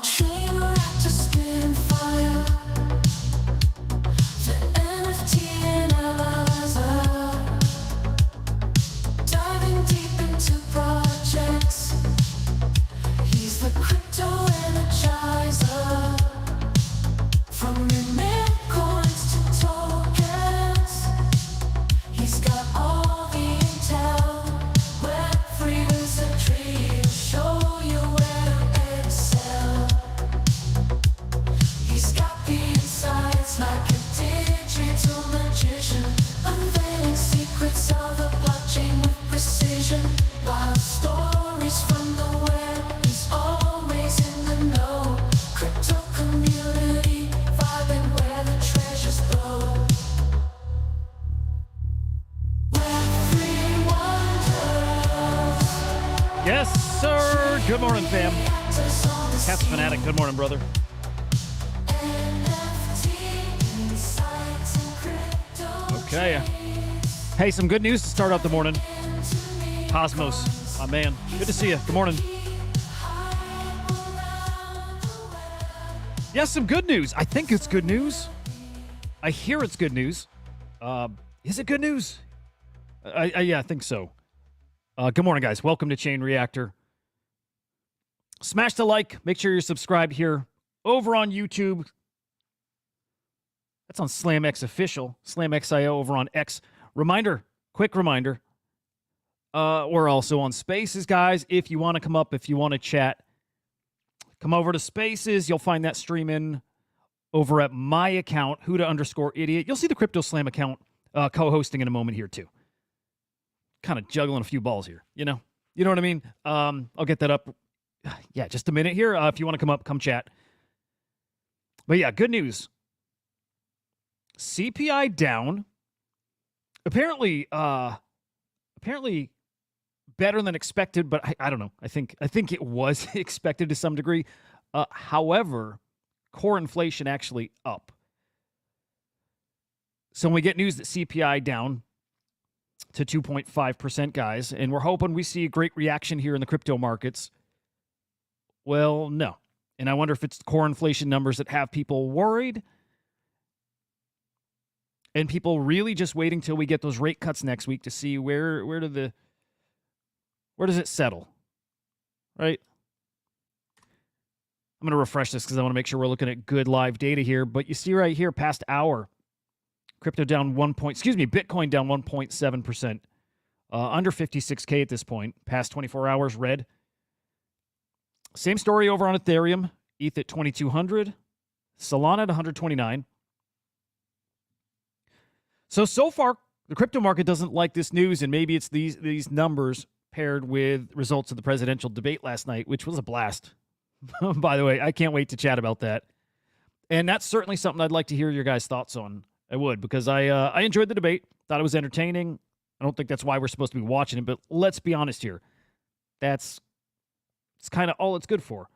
chain reactor spitting fire. The NFT analyzer, diving deep into projects. He's the crypto energizer. From your mint coins to tokens, he's got all the intel. Web3 wizardry, he'll show you where to excel. He's got the insights like a digital magician, unveiling secrets of the blockchain with precision. Wild stories from the web, he's always in the know. Crypto community, vibing where the treasures flow. Web3 wonders. Yes, sir. Good morning, fam. Reactors on the Cats Fanatic, good morning, brother. NFT insights and crypto. Okay. Hey, some good news to start out the morning. Cosmos, my man. Good to see you. Good morning. Yes, some good news. I think it's good news. I hear it's good news. Is it good news? Yeah, I think so. Good morning, guys. Welcome to Chain Reactor. Smash the like. Make sure you're subscribed here over on YouTube. That's on SlamX Official. SlamX.io over on X. Quick reminder. We're also on Spaces, guys. If you want to come up, if you want to chat, come over to Spaces. You'll find that streaming over at my account, Hudah_idiot. You'll see the Crypto Slam account co-hosting in a moment here, too. Kind of juggling a few balls here, you know? You know what I mean? I'll get that up. Yeah, just a minute here. If you want to come up, come chat. But yeah, good news. CPI down. Apparently better than expected, but I don't know. I think it was expected to some degree. However, core inflation actually up. So when we get news that CPI down to 2.5%, guys, and we're hoping we see a great reaction here in the crypto markets. Well, no. And I wonder if it's core inflation numbers that have people worried and people really just waiting till we get those rate cuts next week to see where does it settle, right? I'm going to refresh this because I want to make sure we're looking at good live data here. But you see right here, past hour, crypto down Bitcoin down 1.7%, under 56K at this point. Past 24 hours, red. Same story over on Ethereum, ETH at 2,200, Solana at 129. So far, the crypto market doesn't like this news, and maybe it's these numbers paired with results of the presidential debate last night, which was a blast. By the way, I can't wait to chat about that. And that's certainly something I'd like to hear your guys' thoughts on. I would, because I enjoyed the debate, thought it was entertaining. I don't think that's why we're supposed to be watching it, but let's be honest here. It's kind of all it's good for.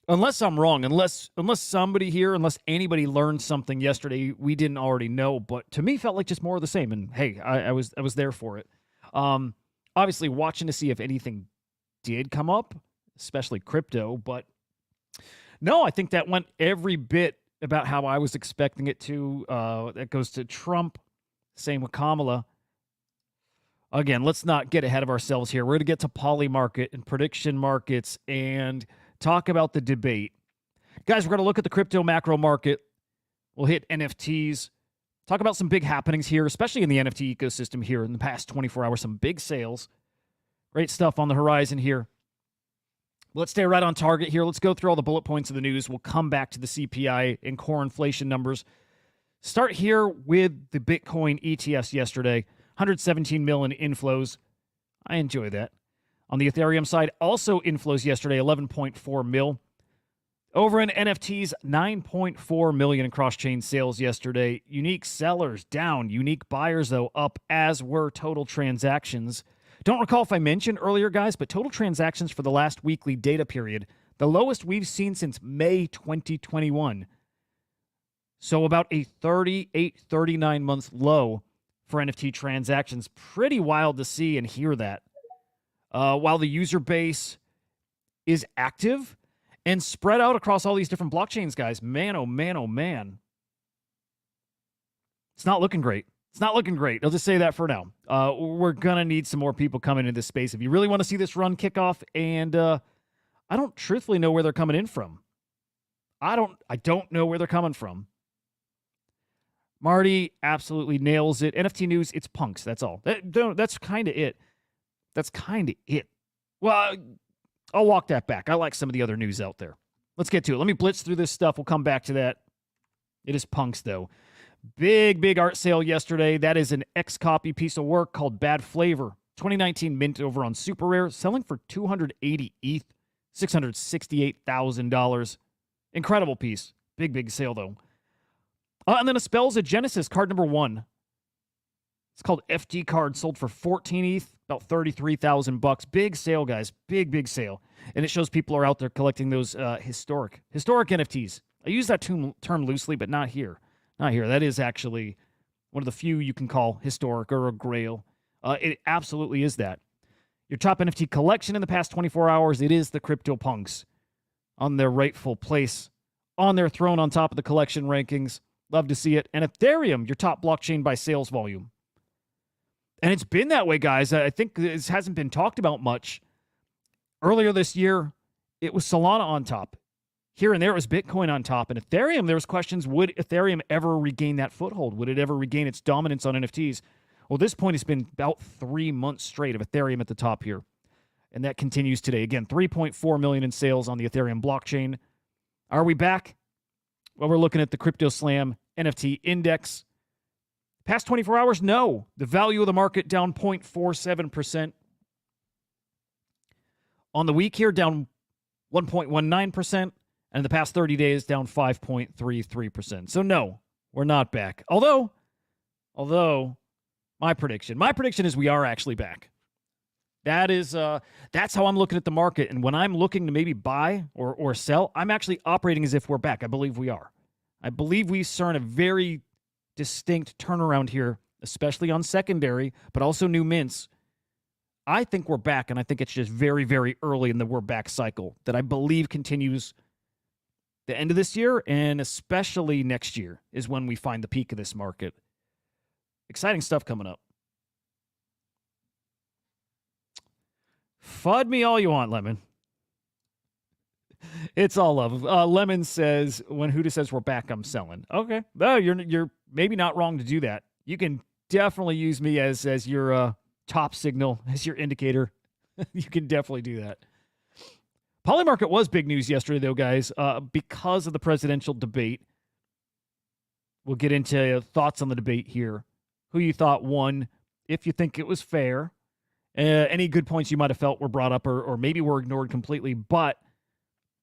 Unless I'm wrong, unless somebody here, unless anybody learned something yesterday we didn't already know, but to me felt like just more of the same. And hey, I was there for it. Obviously watching to see if anything did come up, especially crypto, but no, I think that went every bit about how I was expecting it to. That goes to Trump. Same with Kamala. Again, let's not get ahead of ourselves here. We're going to get to poly market and prediction markets and talk about the debate. Guys, we're going to look at the crypto macro market. We'll hit NFTs. Talk about some big happenings here, especially in the NFT ecosystem here in the past 24 hours. Some big sales. Great stuff on the horizon here. Let's stay right on target here. Let's go through all the bullet points of the news. We'll come back to the CPI and core inflation numbers. Start here with the Bitcoin ETFs yesterday. 117 million inflows. I enjoy that. On the Ethereum side, also inflows yesterday, 11.4 mil. Over in NFTs, 9.4 million in cross-chain sales yesterday. Unique sellers down. Unique buyers, though, up, as were total transactions. Don't recall if I mentioned earlier, guys, but total transactions for the last weekly data period, the lowest we've seen since May 2021. So about a 39 month low for NFT transactions. Pretty wild to see and hear that. While the user base is active and spread out across all these different blockchains, guys. Man, oh man, oh man. It's not looking great. It's not looking great. I'll just say that for now. We're going to need some more people coming into this space. If you really want to see this run kick off, and I don't truthfully know where they're coming in from. I don't know where they're coming from. Marty absolutely nails it. NFT news, it's punks. That's all. That's kind of it. That's kind of it. Well, I'll walk that back. I like some of the other news out there. Let's get to it. Let me blitz through this stuff. We'll come back to that. It is punks, though. Big art sale yesterday. That is an X-copy piece of work called Bad Flavor. 2019 mint over on Super Rare, selling for 280 ETH, $668,000. Incredible piece. Big sale, though. And then a Spells of Genesis, card number 1. It's called FG card, sold for 14 ETH, about $33,000. Big sale, guys. Big sale. And it shows people are out there collecting those historic NFTs. I use that term loosely, but not here. Not here. That is actually one of the few you can call historic or a grail. It absolutely is that. Your top NFT collection in the past 24 hours, it is the CryptoPunks on their rightful place, on their throne on top of the collection rankings. Love to see it. And Ethereum, your top blockchain by sales volume. And it's been that way, guys. I think this hasn't been talked about much. Earlier this year, it was Solana on top. Here and there, it was Bitcoin on top. And Ethereum, there was questions, would Ethereum ever regain that foothold? Would it ever regain its dominance on NFTs? Well, at this point, it's been about 3 months straight of Ethereum at the top here. And that continues today. Again, 3.4 million in sales on the Ethereum blockchain. Are we back? Well, we're looking at the CryptoSlam NFT index. Past 24 hours, no. The value of the market down 0.47%. On the week here, down 1.19%. And in the past 30 days, down 5.33%. So no, we're not back. Although, my prediction is we are actually back. That's how I'm looking at the market. And when I'm looking to maybe buy or sell, I'm actually operating as if we're back. I believe we are. I believe we discern a very distinct turnaround here, especially on secondary, but also new mints. I think we're back, and I think it's just very early in the we're back cycle that I believe continues the end of this year, and especially next year is when we find the peak of this market. Exciting stuff coming up. FUD me all you want, Lemon. It's all love. Lemon says, when Hudah says we're back, I'm selling. Okay. No, you're maybe not wrong to do that. You can definitely use me as your top signal, as your indicator. You can definitely do that. Polymarket was big news yesterday, though, guys, because of the presidential debate. We'll get into thoughts on the debate here. Who you thought won, if you think it was fair. Any good points you might have felt were brought up or maybe were ignored completely. But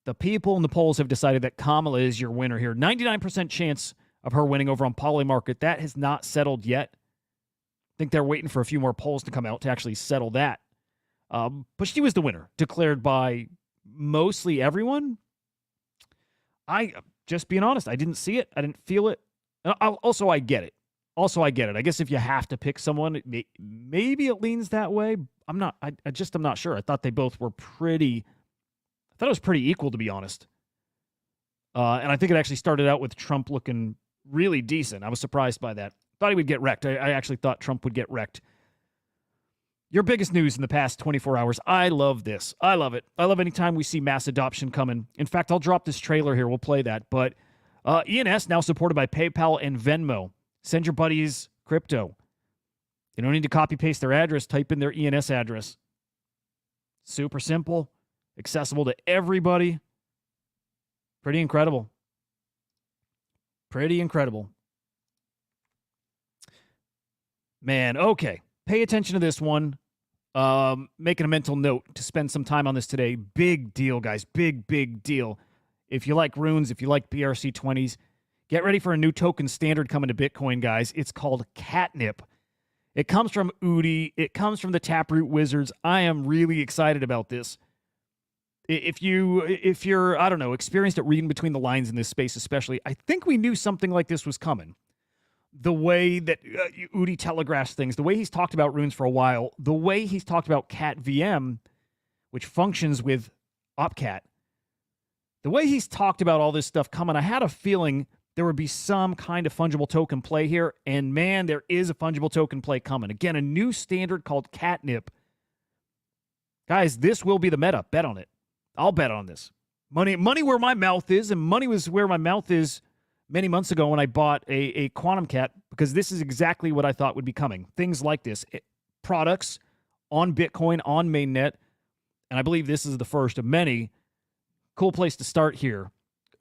the people in the polls have decided that Kamala is your winner here. 99% chance of her winning over on Polymarket. That has not settled yet. I think they're waiting for a few more polls to come out to actually settle that. But she was the winner, declared by mostly everyone. Just being honest, I didn't see it. I didn't feel it. Also, I get it. I guess if you have to pick someone, maybe it leans that way. I'm not sure. I thought they both were I thought it was pretty equal, to be honest. And I think it actually started out with Trump looking really decent. I was surprised by that. Thought he would get wrecked. I actually thought Trump would get wrecked. Your biggest news in the past 24 hours. I love this. I love it. I love anytime we see mass adoption coming. In fact, I'll drop this trailer here. We'll play that. But ENS now supported by PayPal and Venmo. Send your buddies crypto. You don't need to copy-paste their address. Type in their ENS address. Super simple. Accessible to everybody. Pretty incredible. Pretty incredible. Man, okay. Pay attention to this one. Making a mental note to spend some time on this today. Big deal, guys. Big deal. If you like runes, if you like BRC20s, get ready for a new token standard coming to Bitcoin, guys. It's called CatNip. It comes from Hudah. It comes from the Taproot Wizards. I am really excited about this. If you're, I don't know, experienced at reading between the lines in this space especially, I think we knew something like this was coming. The way that Hudah telegraphs things, the way he's talked about runes for a while, the way he's talked about Cat VM, which functions with OpCat, the way he's talked about all this stuff coming, I had a feeling there would be some kind of fungible token play here. And man, there is a fungible token play coming. Again, a new standard called CatNip. Guys, this will be the meta. Bet on it. I'll bet on this. Money where my mouth is, and money was where my mouth is many months ago when I bought a Quantum Cat, because this is exactly what I thought would be coming. Things like this. Products on Bitcoin, on mainnet, and I believe this is the first of many. Cool place to start here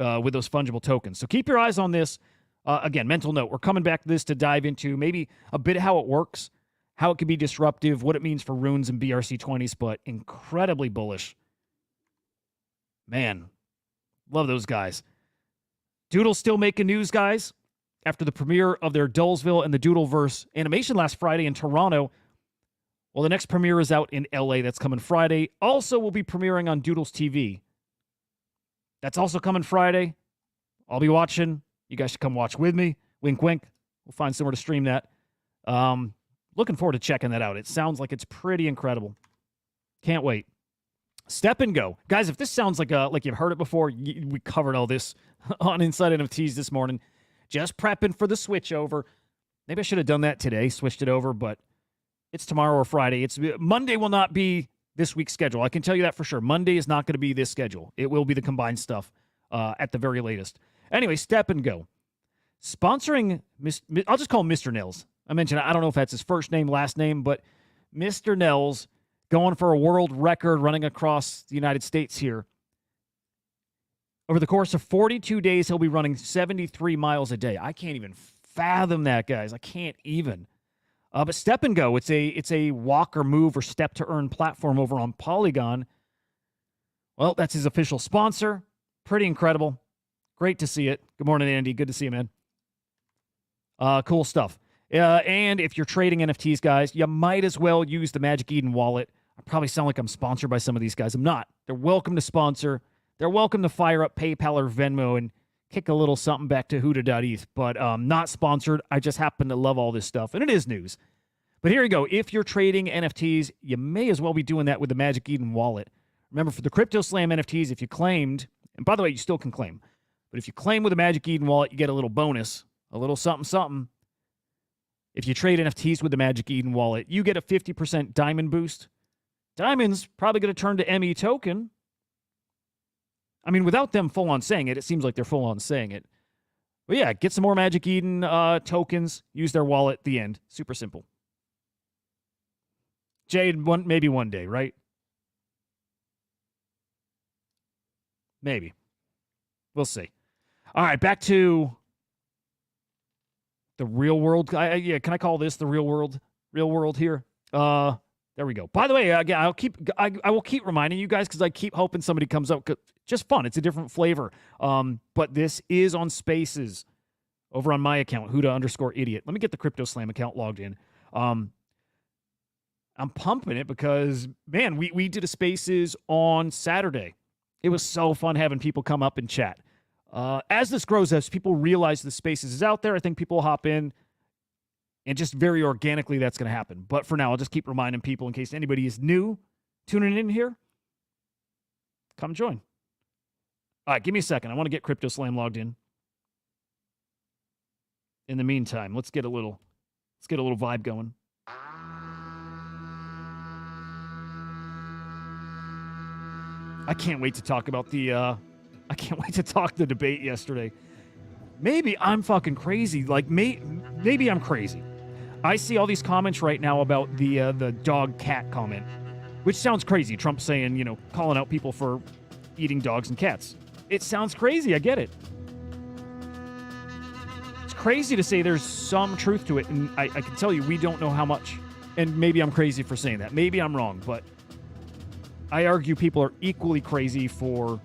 with those fungible tokens. So keep your eyes on this. Again, mental note, we're coming back to this to dive into maybe a bit how it works, how it can be disruptive, what it means for Runes and BRC20s, but incredibly bullish. Man, love those guys. Doodle's still making news, guys. After the premiere of their Dullsville and the Doodleverse animation last Friday in Toronto, well, the next premiere is out in LA. That's coming Friday. Also, will be premiering on Doodles TV. That's also coming Friday. I'll be watching. You guys should come watch with me. Wink, wink. We'll find somewhere to stream that. Looking forward to checking that out. It sounds like it's pretty incredible. Can't wait. Step and go. Guys, if this sounds like you've heard it before, we covered all this on Inside NFTs this morning. Just prepping for the switch over. Maybe I should have done that today, switched it over, but it's tomorrow or Friday. Monday will not be this week's schedule. I can tell you that for sure. Monday is not going to be this schedule. It will be the combined stuff at the very latest. Anyway, Step and Go. Sponsoring, I'll just call him Mr. Nels. I mentioned, I don't know if that's his first name, last name, but Mr. Nels going for a world record running across the United States here. Over the course of 42 days, he'll be running 73 miles a day. I can't even fathom that, guys. I can't even. But Step and Go, it's a walk or move or step to earn platform over on Polygon. Well, that's his official sponsor. Pretty incredible. Great to see it. Good morning, Andy. Good to see you, man. Cool stuff. And if you're trading NFTs, guys, you might as well use the Magic Eden wallet. I probably sound like I'm sponsored by some of these guys. I'm not. They're welcome to sponsor. They're welcome to fire up PayPal or Venmo and kick a little something back to Hudah.eth, but not sponsored. I just happen to love all this stuff, and it is news. But here you go. If you're trading NFTs, you may as well be doing that with the Magic Eden wallet. Remember, for the Crypto Slam NFTs, if you claimed, and by the way, you still can claim, but if you claim with the Magic Eden wallet, you get a little bonus, a little something, something. If you trade NFTs with the Magic Eden wallet, you get a 50% diamond boost. Diamond's probably going to turn to ME token. I mean, without them full-on saying it, it seems like they're full-on saying it. But yeah, get some more Magic Eden tokens. Use their wallet. The end. Super simple. Jade, maybe one day, right? Maybe. We'll see. All right, back to the real world. Yeah, can I call this the real world? Real world here. There we go. By the way, again, I will keep reminding you guys because I keep hoping somebody comes up. Just fun. It's a different flavor. But this is on Spaces over on my account, Hudah_idiot. Let me get the Crypto Slam account logged in. I'm pumping it because, man, we did a Spaces on Saturday. It was so fun having people come up and chat. As this grows, as people realize the Spaces is out there, I think people will hop in. And just very organically, that's going to happen. But for now, I'll just keep reminding people in case anybody is new tuning in here. Come join. All right, give me a second. I want to get Crypto Slam logged in. In the meantime, let's get a little vibe going. I can't wait to talk about the debate yesterday. Maybe I'm fucking crazy. Like maybe I'm crazy. I see all these comments right now about the dog cat comment, which sounds crazy. Trump saying, calling out people for eating dogs and cats. It sounds crazy. I get it. It's crazy to say there's some truth to it, and I can tell you we don't know how much. And maybe I'm crazy for saying that. Maybe I'm wrong, but I argue people are equally crazy for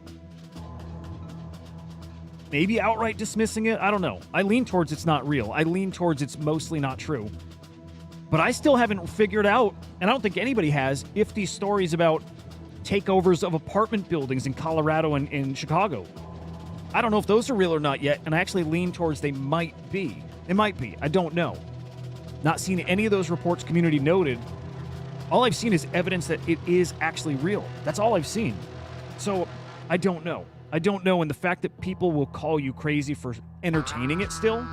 maybe outright dismissing it. I don't know. I lean towards it's not real. I lean towards it's mostly not true. But I still haven't figured out, and I don't think anybody has, if these stories about takeovers of apartment buildings in Colorado and in Chicago, I don't know if those are real or not yet, and I actually lean towards they might be. It might be. I don't know. Not seen any of those reports community noted. All I've seen is evidence that it is actually real. That's all I've seen. So I don't know. I don't know. And the fact that people will call you crazy for entertaining it still,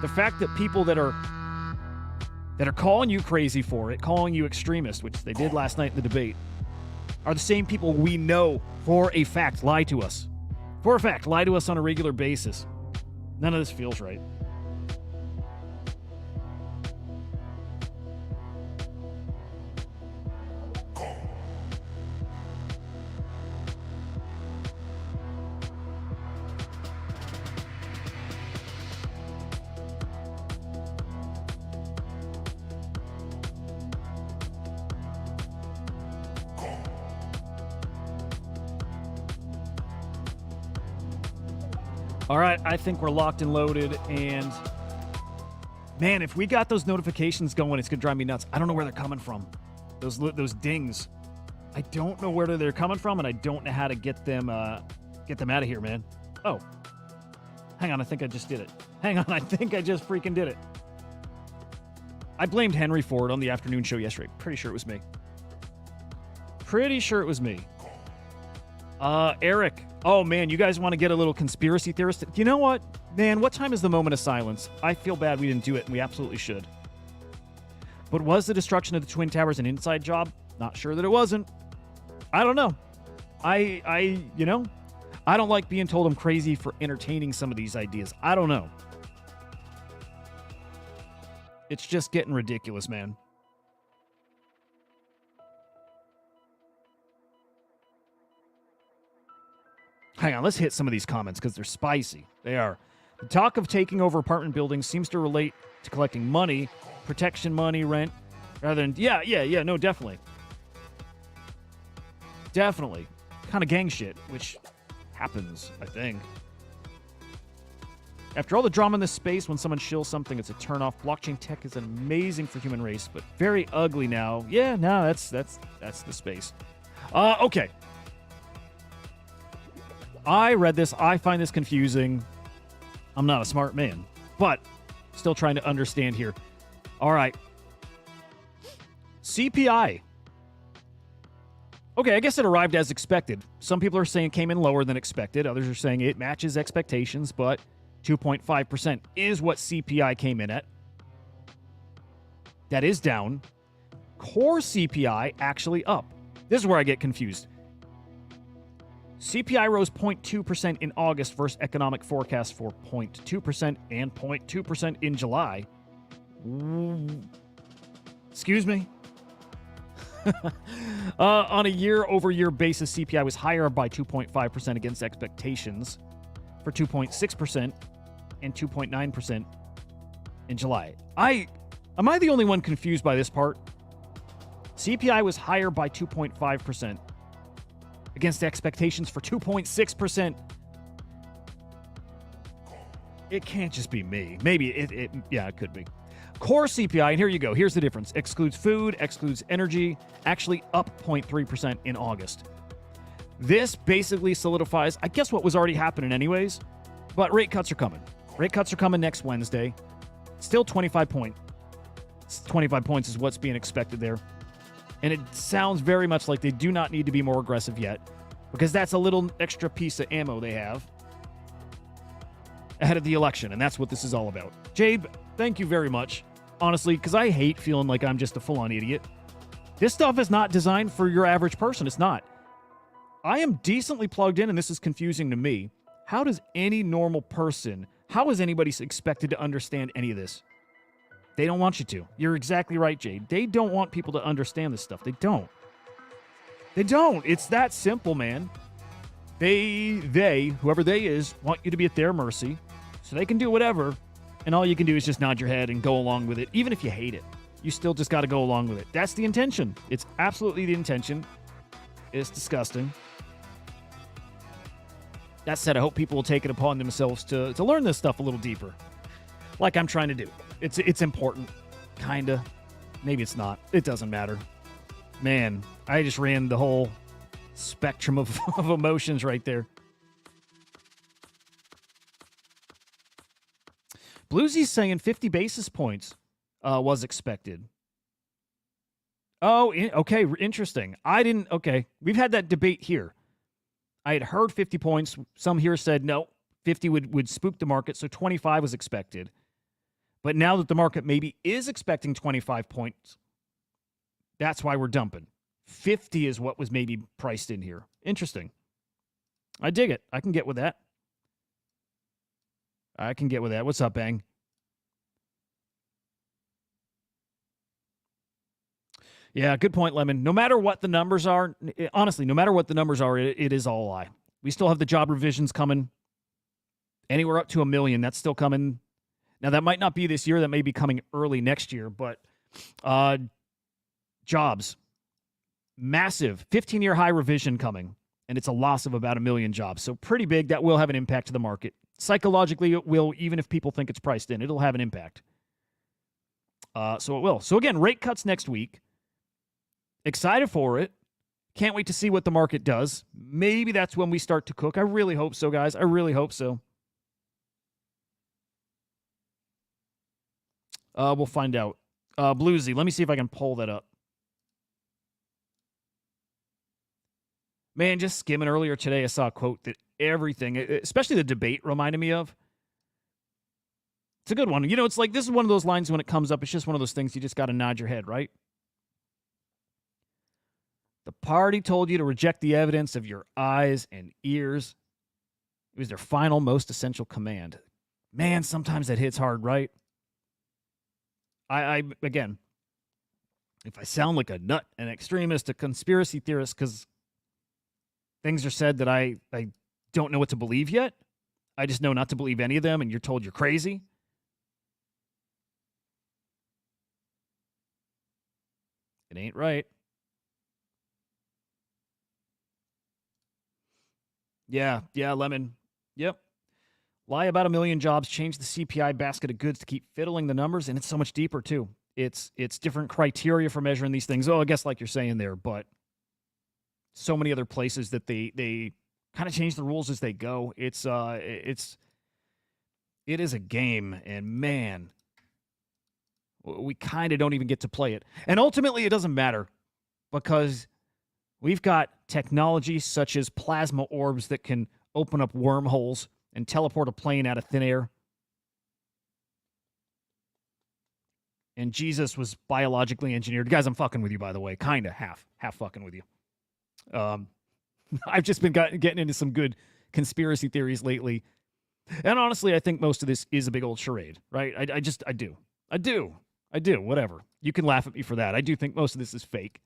the fact that people that are calling you crazy for it, calling you extremist, which they did last night in the debate, are the same people we know for a fact lie to us. For a fact, lie to us on a regular basis. None of this feels right. All right, I think we're locked and loaded, and man, if we got those notifications going, it's gonna drive me nuts. I don't know where they're coming from. Those dings. I don't know where they're coming from, and I don't know how to get them out of here, man. Oh, hang on, I think I just did it. Hang on, I think I just freaking did it. I blamed Henry for it on the afternoon show yesterday. Pretty sure it was me. Pretty sure it was me. Eric. Oh, man, you guys want to get a little conspiracy theorist? You know what? Man, what time is the moment of silence? I feel bad we didn't do it, and we absolutely should. But was the destruction of the Twin Towers an inside job? Not sure that it wasn't. I don't know. I don't like being told I'm crazy for entertaining some of these ideas. I don't know. It's just getting ridiculous, man. Hang on, let's hit some of these comments because they're spicy. They are. The talk of taking over apartment buildings seems to relate to collecting money, protection money, rent, rather than... Yeah, no, definitely. Definitely. Kind of gang shit, which happens, I think. After all the drama in this space, when someone shills something, it's a turnoff. Blockchain tech is amazing for human race, but very ugly now. Yeah, no, that's the space. Okay. I read this. I find this confusing. I'm not a smart man, but still trying to understand here. All right. CPI. Okay, I guess it arrived as expected. Some people are saying it came in lower than expected. Others are saying it matches expectations, but 2.5% is what CPI came in at. That is down. Core CPI actually up. This is where I get confused. CPI rose 0.2% in August versus economic forecast for 0.2% and 0.2% in July. Excuse me? On a year-over-year basis, CPI was higher by 2.5% against expectations for 2.6% and 2.9% in July. Am I the only one confused by this part? CPI was higher by 2.5% against expectations for 2.6%. It can't just be me. Maybe it could be. Core CPI, and here you go. Here's the difference. Excludes food, excludes energy, actually up 0.3% in August. This basically solidifies, I guess, what was already happening anyways, but rate cuts are coming. Rate cuts are coming next Wednesday. Still 25 points. 25 points is what's being expected there. And it sounds very much like they do not need to be more aggressive yet, because that's a little extra piece of ammo they have ahead of the election, and that's what this is all about. Jabe, thank you very much, honestly, because I hate feeling like I'm just a full-on idiot. This stuff is not designed for your average person. It's not. I am decently plugged in, and this is confusing to me. How does any normal person, how is anybody expected to understand any of this? They don't want you to. You're exactly right, Jade. They don't want people to understand this stuff. They don't. They don't. It's that simple, man. They, whoever they is, want you to be at their mercy, so they can do whatever, and all you can do is just nod your head and go along with it. Even if you hate it, you still just got to go along with it. That's the intention. It's absolutely the intention. It's disgusting. That said, I hope people will take it upon themselves to learn this stuff a little deeper, like I'm trying to do. It's important. Kinda. Maybe it's not. It doesn't matter. Man, I just ran the whole spectrum of emotions right there. Bluesy's saying 50 basis points was expected. Oh, okay, interesting. Okay. We've had that debate here. I had heard 50 points. Some here said no, 50 would spook the market, so 25 was expected. But now that the market maybe is expecting 25 points, that's why we're dumping. 50 is what was maybe priced in here. Interesting. I dig it. I can get with that. I can get with that. What's up, Bang? Yeah, good point, Lemon. No matter what the numbers are, honestly, no matter what the numbers are, it is all a lie. We still have the job revisions coming. Anywhere up to 1 million, that's still coming. Now, that might not be this year. That may be coming early next year. But jobs, massive 15-year high revision coming. And it's a loss of about 1 million jobs. So pretty big. That will have an impact to the market. Psychologically, it will, even if people think it's priced in. It'll have an impact. So it will. So again, rate cuts next week. Excited for it. Can't wait to see what the market does. Maybe that's when we start to cook. I really hope so, guys. I really hope so. We'll find out. Bluesy, let me see if I can pull that up. Man, just skimming earlier today, I saw a quote that everything, especially the debate, reminded me of. It's a good one. You know, it's like this is one of those lines when it comes up. It's just one of those things you just got to nod your head, right? The party told you to reject the evidence of your eyes and ears. It was their final, most essential command. Man, sometimes that hits hard, right? I again, if I sound like a nut, an extremist, a conspiracy theorist, because things are said that I don't know what to believe yet. I just know not to believe any of them, and you're told you're crazy. It ain't right. Yeah, Lemon. Yep. Lie about 1 million jobs, change the CPI basket of goods to keep fiddling the numbers, and it's so much deeper, too. It's different criteria for measuring these things. Oh, I guess like you're saying there, but so many other places that they kind of change the rules as they go. It is a game, and man, we kind of don't even get to play it. And ultimately, it doesn't matter because we've got technology such as plasma orbs that can open up wormholes and teleport a plane out of thin air. And Jesus was biologically engineered. Guys, I'm fucking with you, by the way. Kind of, half fucking with you. I've just been getting into some good conspiracy theories lately. And honestly, I think most of this is a big old charade, right? I do. Whatever. You can laugh at me for that. I do think most of this is fake.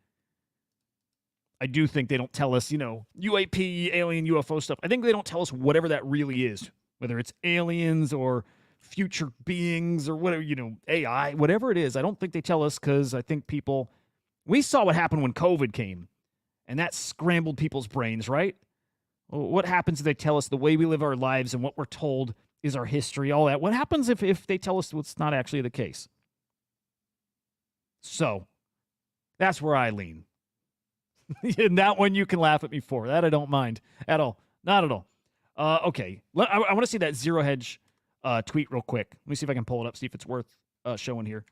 I do think they don't tell us, UAP, alien, UFO stuff. I think they don't tell us whatever that really is, whether it's aliens or future beings or whatever, AI, whatever it is. I don't think they tell us because I think we saw what happened when COVID came, and that scrambled people's brains, right? What happens if they tell us the way we live our lives and what we're told is our history, all that? What happens if they tell us what's not actually the case? So that's where I lean. And that one you can laugh at me for. That I don't mind at all. Not at all. Okay. I want to see that Zero Hedge tweet real quick. Let me see if I can pull it up, see if it's worth showing here.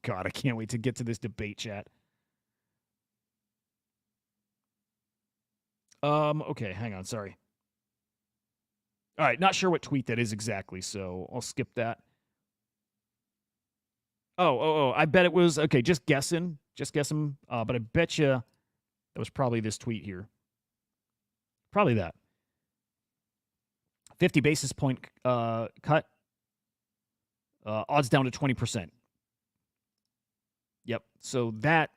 God, I can't wait to get to this debate chat. Okay, hang on, sorry. All right, not sure what tweet that is exactly, so I'll skip that. Oh, I bet it was, okay, just guessing, but I bet you that was probably this tweet here. Probably that. 50 basis point cut. Odds down to 20%. Yep, so that's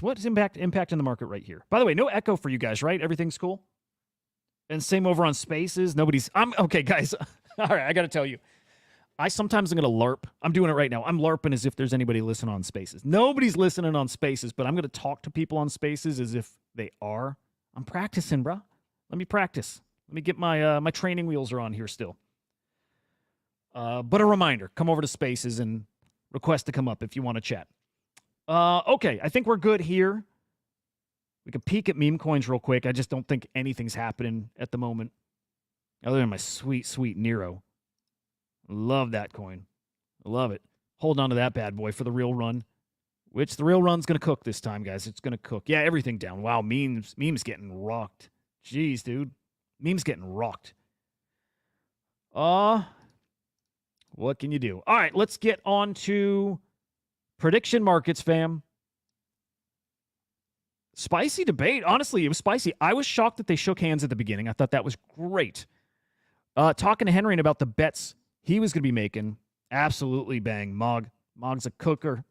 what's impacting the market right here. By the way, no echo for you guys, right? Everything's cool? And same over on Spaces. Okay, guys. All right, I got to tell you. I sometimes am going to LARP. I'm doing it right now. I'm LARPing as if there's anybody listening on Spaces. Nobody's listening on Spaces, but I'm going to talk to people on Spaces as if they are. I'm practicing, bro. Let me practice. Let me get my my training wheels are on here still. But a reminder, come over to Spaces and request to come up if you want to chat. Okay, I think we're good here. We can peek at meme coins real quick. I just don't think anything's happening at the moment. Other than my sweet, sweet Nero. Love that coin. I love it. Holding on to that bad boy for the real run, which the real run's going to cook this time, guys. It's going to cook. Yeah, everything down. Wow, memes getting rocked. Jeez, dude. Memes getting rocked. What can you do? All right, let's get on to prediction markets, fam. Spicy debate. Honestly, it was spicy. I was shocked that they shook hands at the beginning. I thought that was great. Talking to Henry about the bets he was going to be making. Absolutely bang. Mog's a cooker.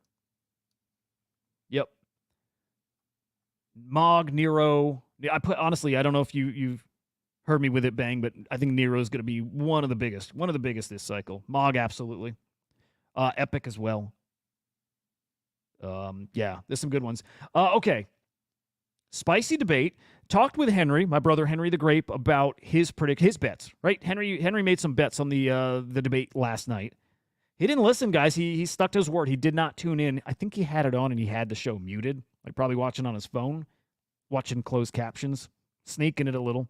Yep. Mog, Nero. Honestly, I don't know if you've heard me with it, bang, but I think Nero's going to be one of the biggest this cycle. Mog, absolutely. Epic as well. Yeah, there's some good ones. Okay. Spicy debate. Talked with Henry, my brother Henry the Grape, about his bets. Right? Henry made some bets on the debate last night. He didn't listen, guys. He stuck to his word. He did not tune in. I think he had it on and he had the show muted, like probably watching on his phone, watching closed captions, sneaking it a little.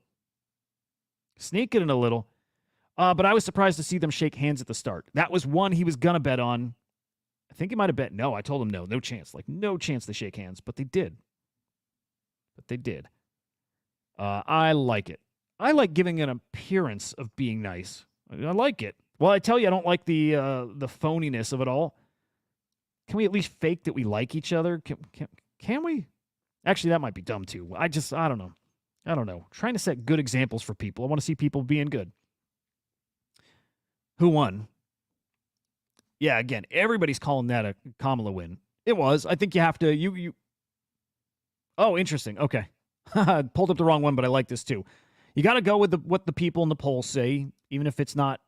But I was surprised to see them shake hands at the start. That was one he was going to bet on. I think he might have bet no. I told him no chance. Like, no chance to shake hands. But they did. I like it. I like giving an appearance of being nice. I like it. Well, I tell you, I don't like the phoniness of it all. Can we at least fake that we like each other? Can we? Actually, that might be dumb, too. I don't know. Trying to set good examples for people. I want to see people being good. Who won? Yeah, again, everybody's calling that a Kamala win. It was. I think you have to. You. Oh, interesting. Okay. Pulled up the wrong one, but I like this too. You got to go with what the people in the polls say, even if it's not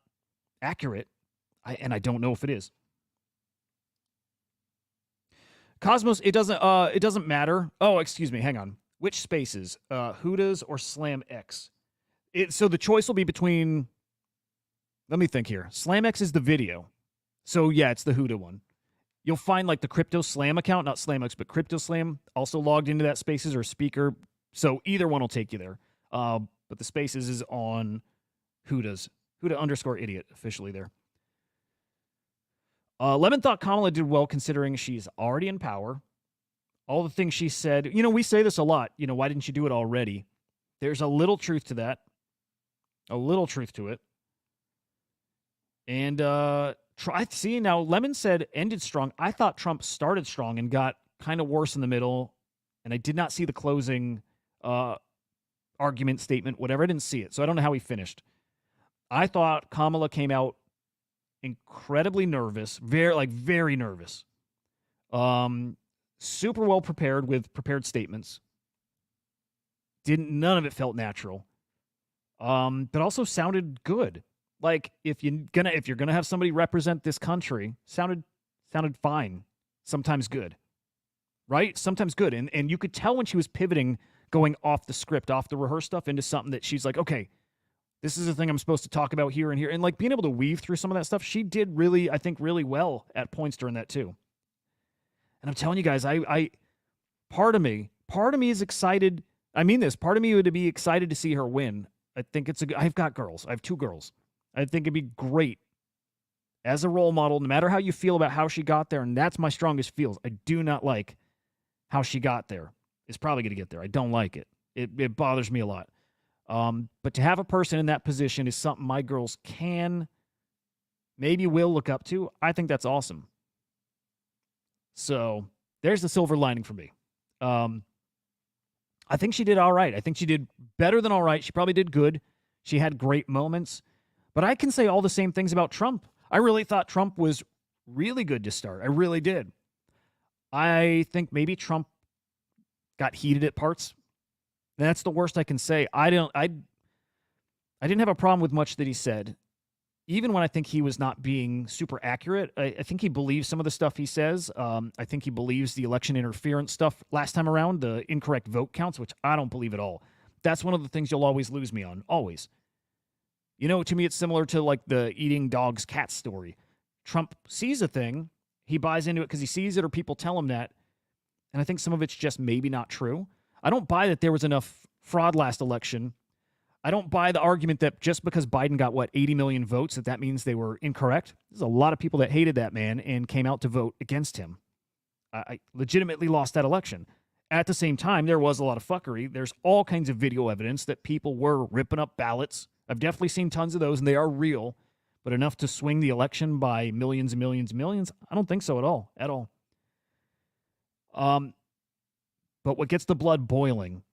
accurate. I don't know if it is. Cosmos, it doesn't matter. Oh, excuse me. Hang on. Which spaces? Hudah's or SlamX? So the choice will be between. Let me think here. SlamX is the video. So yeah, it's the Hudah one. You'll find like the Crypto Slam account, not SlamX, but Crypto Slam also logged into that spaces or speaker. So either one will take you there. But the spaces is on Hudah's. Hudah_idiot officially there. Lemon thought Kamala did well considering she's already in power. All the things she said, we say this a lot. Why didn't you do it already? There's a little truth to that. A little truth to it. And now Lemon said ended strong. I thought Trump started strong and got kind of worse in the middle. And I did not see the closing argument statement, whatever. I didn't see it. So I don't know how he finished. I thought Kamala came out incredibly nervous, very nervous. Super well prepared with prepared statements. None of it felt natural. But also sounded good. Like if you're gonna have somebody represent this country, sounded fine. Sometimes good. Right? Sometimes good. And you could tell when she was pivoting, going off the script, off the rehearsed stuff into something that she's like, okay, this is the thing I'm supposed to talk about here and here. And like being able to weave through some of that stuff, she did really, I think, really well at points during that too. And I'm telling you guys, part of me is excited. I mean this, part of me would be excited to see her win. I think I've got girls. I have 2 girls. I think it'd be great as a role model, no matter how you feel about how she got there. And that's my strongest feels. I do not like how she got there. Is probably going to get there. I don't like it. It bothers me a lot. But to have a person in that position is something my girls maybe will look up to. I think that's awesome. So there's the silver lining for me. I think she did all right. I think she did better than all right. She probably did good. She had great moments. But I can say all the same things about Trump. I really thought Trump was really good to start. I really did. I think maybe Trump got heated at parts. That's the worst I can say. I didn't have a problem with much that he said. Even when I think he was not being super accurate, I think he believes some of the stuff he says. I think he believes the election interference stuff last time around, the incorrect vote counts, which I don't believe at all. That's one of the things you'll always lose me on, always. To me, it's similar to like the eating dogs, cats story. Trump sees a thing, he buys into it because he sees it or people tell him that, and I think some of it's just maybe not true. I don't buy that there was enough fraud last election. I don't buy the argument that just because Biden got, 80 million votes, that means they were incorrect. There's a lot of people that hated that man and came out to vote against him. I legitimately lost that election. At the same time, there was a lot of fuckery. There's all kinds of video evidence that people were ripping up ballots. I've definitely seen tons of those, and they are real. But enough to swing the election by millions and millions and millions? I don't think so at all. At all. But what gets the blood boiling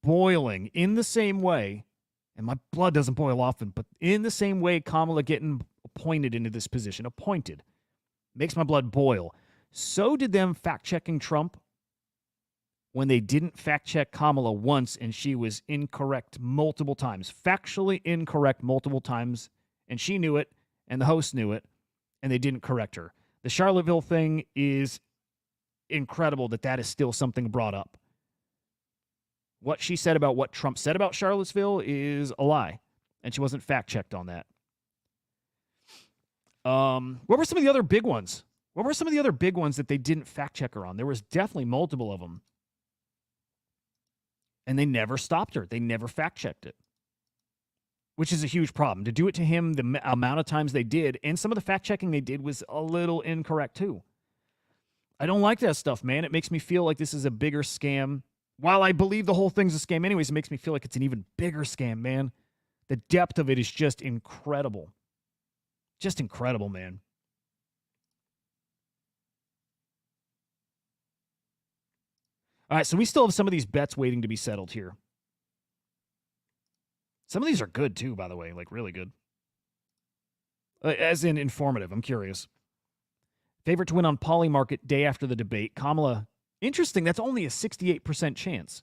in the same way, and my blood doesn't boil often, but in the same way Kamala getting appointed into this position, makes my blood boil. So did them fact-checking Trump when they didn't fact-check Kamala once and she was incorrect multiple times, factually incorrect multiple times, and she knew it, and the host knew it, and they didn't correct her. The Charlottesville thing is incredible that is still something brought up. What she said about what Trump said about Charlottesville is a lie, and she wasn't fact-checked on that. What were some of the other big ones? What were some of the other big ones that they didn't fact-check her on? There was definitely multiple of them. And they never stopped her. They never fact-checked it, which is a huge problem. To do it to him the amount of times they did, and some of the fact-checking they did was a little incorrect too. I don't like that stuff, man. It makes me feel like this is a bigger scam. While I believe the whole thing's a scam anyways, it makes me feel like it's an even bigger scam, man. The depth of it is just incredible. Just incredible, man. All right, so we still have some of these bets waiting to be settled here. Some of these are good, too, by the way, like really good. As in informative, I'm curious. Favorite to win on Polymarket day after the debate. Kamala, interesting, that's only a 68% chance.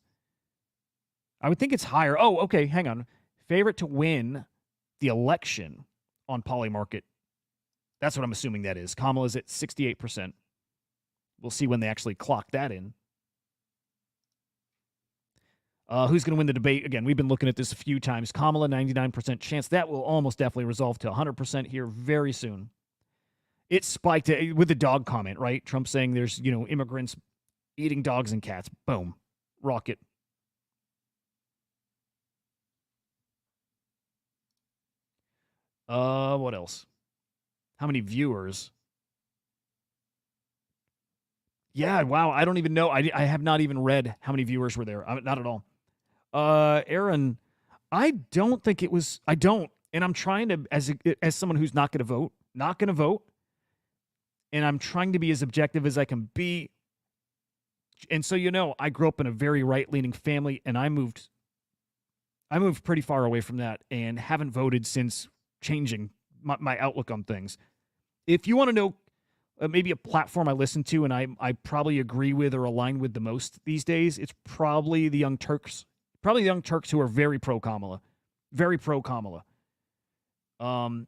I would think it's higher. Oh, okay, hang on. Favorite to win the election on Polymarket. That's what I'm assuming that is. Kamala's at 68%. We'll see when they actually clock that in. Who's going to win the debate? Again, we've been looking at this a few times. Kamala, 99% chance. That will almost definitely resolve to 100% here very soon. It spiked with the dog comment, right? Trump saying there's, immigrants eating dogs and cats. Boom. Rocket. What else? How many viewers? Yeah, wow. I don't even know. I have not even read how many viewers were there. Not at all. Aaron, I don't think it was. I don't. And I'm trying to, as someone who's not going to vote. And I'm trying to be as objective as I can be. And so, I grew up in a very right-leaning family, and I moved pretty far away from that and haven't voted since changing my outlook on things. If you want to know maybe a platform I listen to and I probably agree with or align with the most these days, it's probably the Young Turks. Probably the Young Turks, who are very pro-Kamala. Very pro-Kamala. I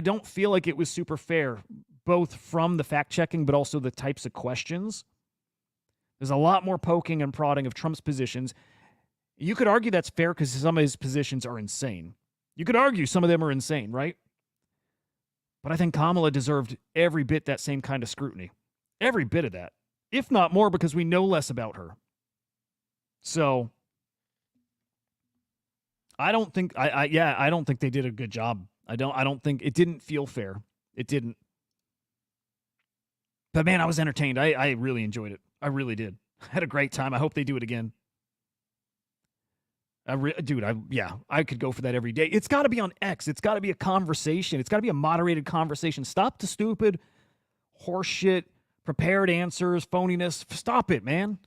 don't feel like it was super fair, both from the fact-checking but also the types of questions. There's a lot more poking and prodding of Trump's positions. You could argue that's fair because some of his positions are insane. You could argue some of them are insane, right? But I think Kamala deserved every bit that same kind of scrutiny. Every bit of that. If not more, because we know less about her. So I don't think I don't think they did a good job. I don't think it didn't feel fair. It didn't. But man, I was entertained. I really enjoyed it. I really did. I had a great time. I hope they do it again. I could go for that every day. It's got to be on X. It's got to be a conversation. It's got to be a moderated conversation. Stop the stupid horseshit, prepared answers, phoniness. Stop it, man.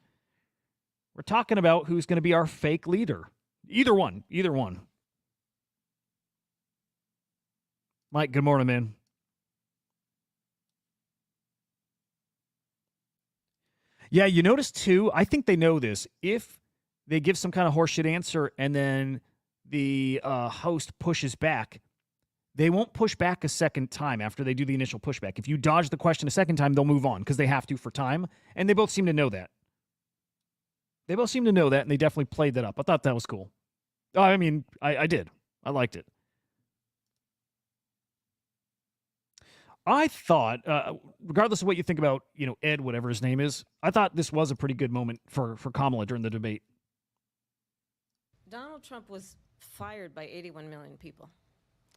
We're talking about who's going to be our fake leader. Either one. Mike, good morning, man. Yeah, you notice too, I think they know this. If they give some kind of horseshit answer and then the host pushes back, they won't push back a second time after they do the initial pushback. If you dodge the question a second time, they'll move on because they have to for time. And they both seem to know that. And they definitely played that up. I thought that was cool. I mean, I did. I liked it. I thought, regardless of what you think about, Ed, whatever his name is, I thought this was a pretty good moment for Kamala during the debate. Donald Trump was fired by 81 million people.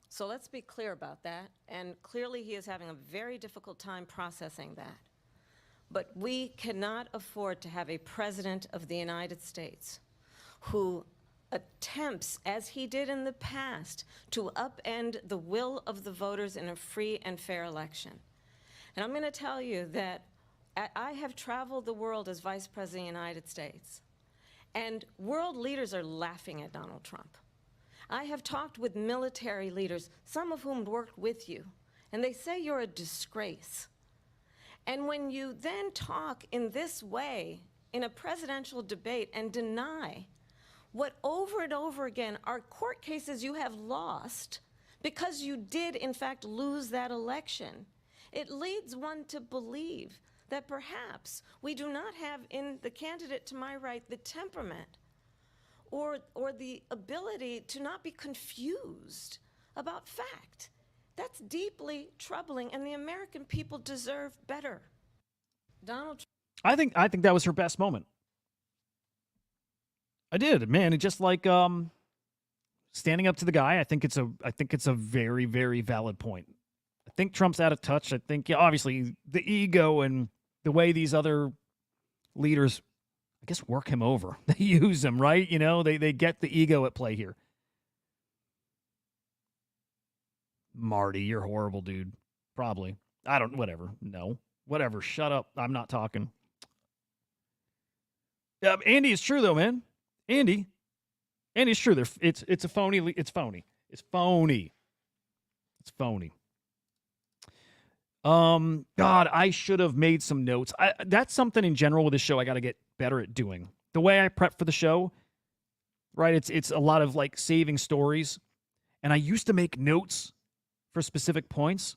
So let's be clear about that. And clearly he is having a very difficult time processing that. But we cannot afford to have a president of the United States who attempts, as he did in the past, to upend the will of the voters in a free and fair election. And I'm going to tell you that I have traveled the world as Vice President of the United States, and world leaders are laughing at Donald Trump. I have talked with military leaders, some of whom worked with you, and they say you're a disgrace. And when you then talk in this way in a presidential debate and deny what over and over again are court cases you have lost because you did in fact lose that election, it leads one to believe that perhaps we do not have in the candidate to my right the temperament or the ability to not be confused about fact. That's deeply troubling, and the American people deserve better. Donald Trump. I think that was her best moment. I did, man. It's just like standing up to the guy. I think it's a very, very valid point. I think Trump's out of touch. I think, yeah, obviously the ego and the way these other leaders, I guess, work him over. They use him, right? You know, they get the ego at play here. Marty, you're horrible, dude. Probably. Whatever. No. Whatever. Shut up. I'm not talking. Andy, it's true, though, man. Andy, it's true. It's a phony. It's phony. It's phony. It's phony. God, I should have made some notes. That's something in general with the show I got to get better at doing. The way I prep for the show, right? It's a lot of like saving stories, and I used to make notes for specific points.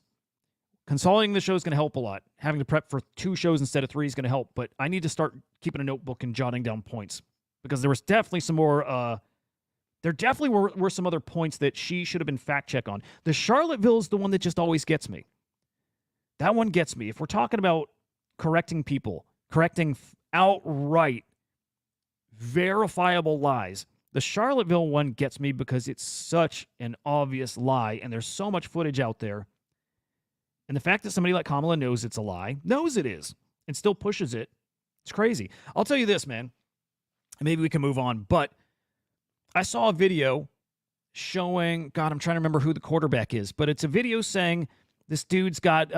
Consolidating the show is going to help a lot. Having to prep for 2 shows instead of 3 is going to help, but I need to start keeping a notebook and jotting down points because there was definitely some more. There definitely were some other points that she should have been fact check on. The Charlottesville is the one that just always gets me. That one gets me. If we're talking about correcting people, correcting outright verifiable lies, the Charlottesville one gets me because it's such an obvious lie, and there's so much footage out there. And the fact that somebody like Kamala knows it's a lie, knows it is, and still pushes it, it's crazy. I'll tell you this, man. Maybe we can move on, but I saw a video showing, God, I'm trying to remember who the quarterback is, but it's a video saying this dude's got,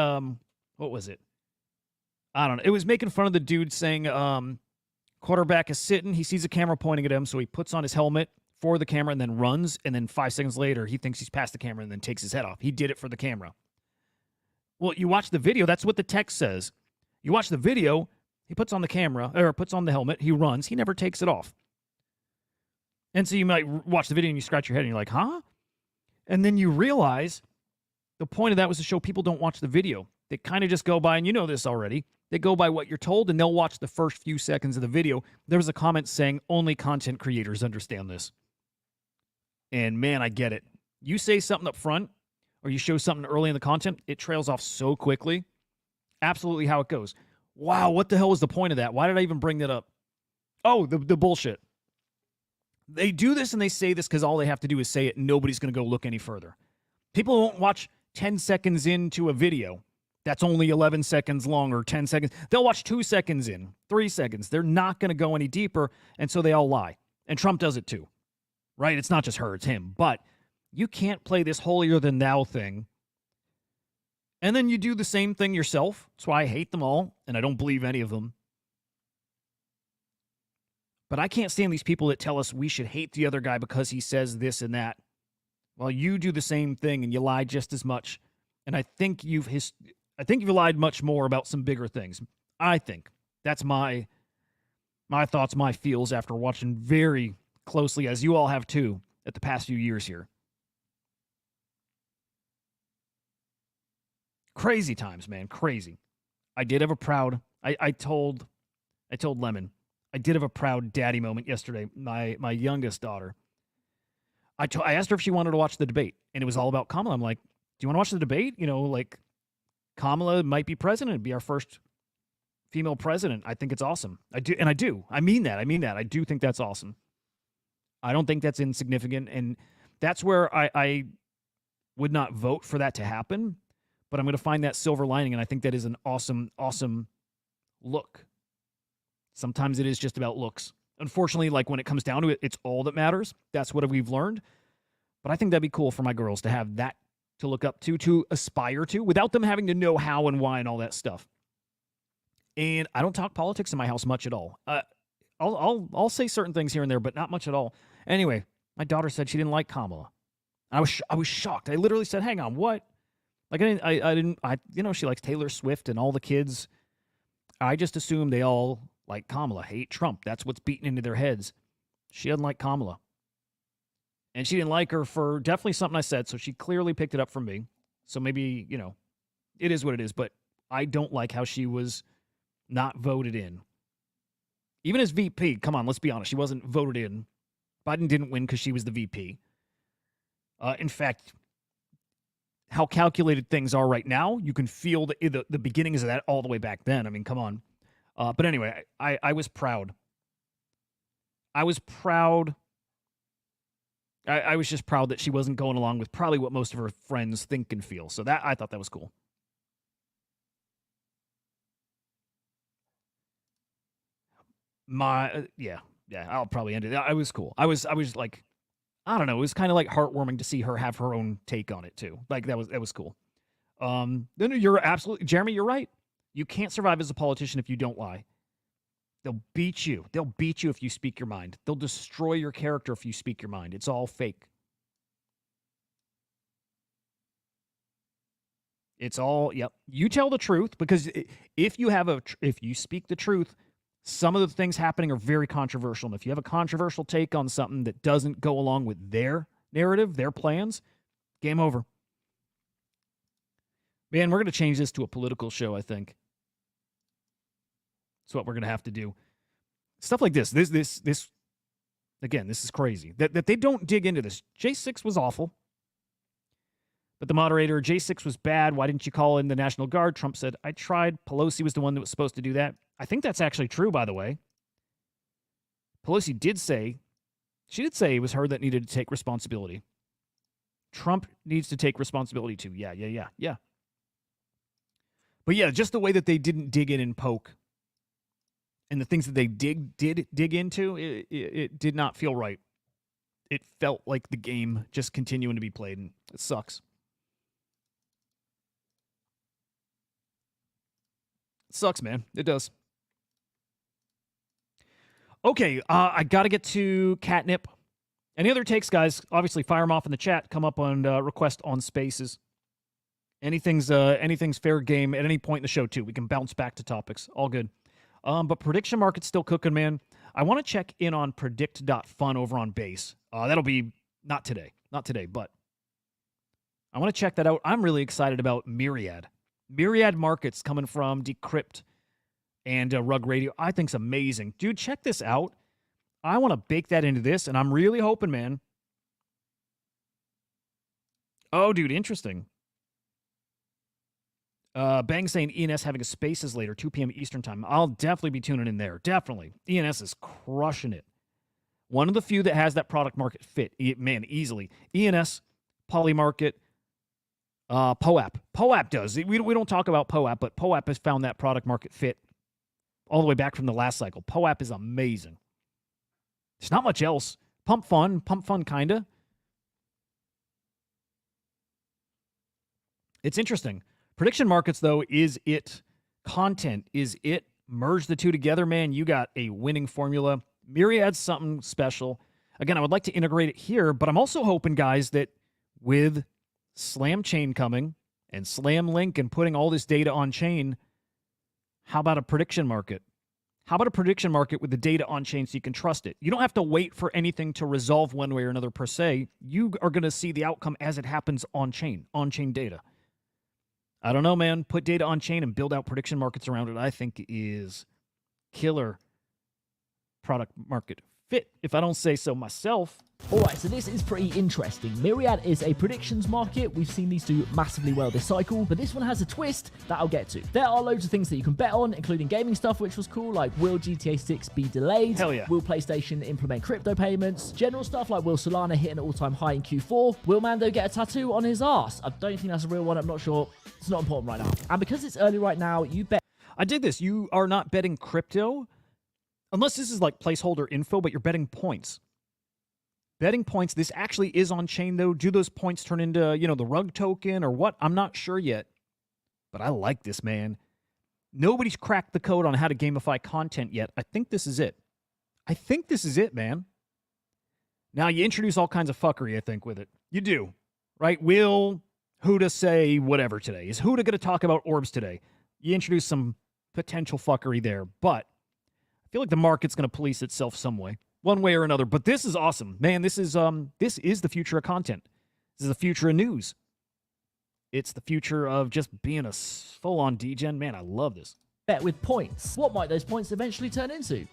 what was it? I don't know. It was making fun of the dude saying quarterback is sitting. He sees a camera pointing at him, so he puts on his helmet for the camera and then runs, and then 5 seconds later, he thinks he's past the camera and then takes his head off. He did it for the camera. Well, you watch the video, that's what the text says. You watch the video, he puts on the camera, or puts on the helmet, he runs, he never takes it off. And so you might watch the video and you scratch your head and you're like, huh? And then you realize the point of that was to show people don't watch the video. They kind of just go by, and you know this already, they go by what you're told, and they'll watch the first few seconds of the video. There was a comment saying, only content creators understand this. And man, I get it. You say something up front, or you show something early in the content, it trails off so quickly. Absolutely how it goes. Wow, what the hell was the point of that? Why did I even bring that up? Oh, the bullshit. They do this and they say this because all they have to do is say it, and nobody's going to go look any further. People won't watch 10 seconds into a video that's only 11 seconds long or 10 seconds. They'll watch 2 seconds in, 3 seconds. They're not going to go any deeper, and so they all lie. And Trump does it too, right? It's not just her, it's him. But you can't play this holier-than-thou thing, and then you do the same thing yourself. That's why I hate them all, and I don't believe any of them. But I can't stand these people that tell us we should hate the other guy because he says this and that. Well, you do the same thing, and you lie just as much. And I think you've lied much more about some bigger things. I think. That's my thoughts, my feels after watching very closely, as you all have too, at the past few years here. Crazy times, man. Crazy. I did have a proud, I told Lemon, I did have a proud daddy moment yesterday. My youngest daughter. I asked her if she wanted to watch the debate, and it was all about Kamala. I'm like, do you want to watch the debate? You know, like, Kamala might be president, be our first female president. I think it's awesome. I do. I mean that. I do think that's awesome. I don't think that's insignificant. And that's where I would not vote for that to happen. But I'm going to find that silver lining. And I think that is an awesome, awesome look. Sometimes it is just about looks. Unfortunately, like when it comes down to it, it's all that matters. That's what we've learned. But I think that'd be cool for my girls to have that to look up to aspire to, without them having to know how and why and all that stuff. And I don't talk politics in my house much at all. I'll say certain things here and there, but not much at all. Anyway, my daughter said she didn't like Kamala. I was shocked. I literally said, "Hang on, what?" Like I didn't. She likes Taylor Swift and all the kids. I just assumed they all like Kamala, hate Trump. That's what's beaten into their heads. She doesn't like Kamala. And she didn't like her for definitely something I said, so she clearly picked it up from me. So maybe, it is what it is, but I don't like how she was not voted in. Even as VP, come on, let's be honest, she wasn't voted in. Biden didn't win because she was the VP. In fact, how calculated things are right now, you can feel the beginnings of that all the way back then. I mean, come on. But anyway, I was proud. I was proud. I was just proud that she wasn't going along with probably what most of her friends think and feel. So I thought that was cool. Yeah, I'll probably end it. I was cool. I was like, I don't know. It was kind of like heartwarming to see her have her own take on it too. Like that was cool. Then you're absolutely, Jeremy, you're right. You can't survive as a politician if you don't lie. They'll beat you. They'll beat you if you speak your mind. They'll destroy your character if you speak your mind. It's all fake. It's all, yep. You tell the truth, because if you speak the truth, some of the things happening are very controversial. And if you have a controversial take on something that doesn't go along with their narrative, their plans, game over. Man, we're going to change this to a political show, I think. That's what we're going to have to do. Stuff like this. Again, this is crazy. That they don't dig into this. J6 was awful. But the moderator, J6 was bad. Why didn't you call in the National Guard? Trump said, I tried. Pelosi was the one that was supposed to do that. I think that's actually true, by the way. Pelosi did say it was her that needed to take responsibility. Trump needs to take responsibility too. Yeah. But yeah, just the way that they didn't dig in and poke, and the things that they did dig into, it did not feel right. It felt like the game just continuing to be played, and it sucks. It sucks, man. It does. Okay, I got to get to CatNip. Any other takes, guys? Obviously, fire them off in the chat. Come up on request on Spaces. Anything's fair game at any point in the show, too. We can bounce back to topics. All good. But prediction market's still cooking, man. I want to check in on predict.fun over on base. That'll be not today, but I want to check that out. I'm really excited about Myriad. Myriad Markets coming from Decrypt and Rug Radio. I think's amazing. Dude, check this out. I want to bake that into this, and I'm really hoping, man. Oh, dude, interesting. Bang saying ENS having a Spaces later, 2 p.m. Eastern time. I'll definitely be tuning in there. Definitely. ENS is crushing it. One of the few that has that product market fit. Man, easily. ENS, Polymarket, POAP. POAP does. We don't talk about POAP, but POAP has found that product market fit all the way back from the last cycle. POAP is amazing. There's not much else. Pump Fun, kind of. It's interesting. Prediction markets, though, is it. Content is it. Merge the two together, man. You got a winning formula. Myriad's something special. Again, I would like to integrate it here, but I'm also hoping, guys, that with Slam Chain coming and Slam Link and putting all this data on chain, how about a prediction market? How about a prediction market with the data on chain so you can trust it? You don't have to wait for anything to resolve one way or another per se. You are going to see the outcome as it happens on chain data. I don't know, man. Put data on chain and build out prediction markets around it, I think is killer product market fit, if I don't say so myself. Alright, so this is pretty interesting. Myriad is a predictions market. We've seen these do massively well this cycle, but this one has a twist that I'll get to. There are loads of things that you can bet on, including gaming stuff, which was cool, like will GTA 6 be delayed? Hell yeah. Will PlayStation implement crypto payments? General stuff like will Solana hit an all-time high in Q4? Will Mando get a tattoo on his ass? I don't think that's a real one, I'm not sure. It's not important right now. And because it's early right now, you bet. I dig this. You are not betting crypto, unless this is like placeholder info, but you're betting points. Betting points. This actually is on chain, though. Do those points turn into, you know, the rug token or what? I'm not sure yet. But I like this, man. Nobody's cracked the code on how to gamify content yet. I think this is it. I think this is it, man. Now, you introduce all kinds of fuckery, I think, with it. You do, right? Will Hudah say whatever today? Is Hudah going to talk about orbs today? You introduce some potential fuckery there. But I feel like the market's going to police itself some way. One way or another. But this is awesome. Man, this is the future of content. This is the future of news. It's the future of just being a full-on degen. Man, I love this. Bet with points. What might those points eventually turn into?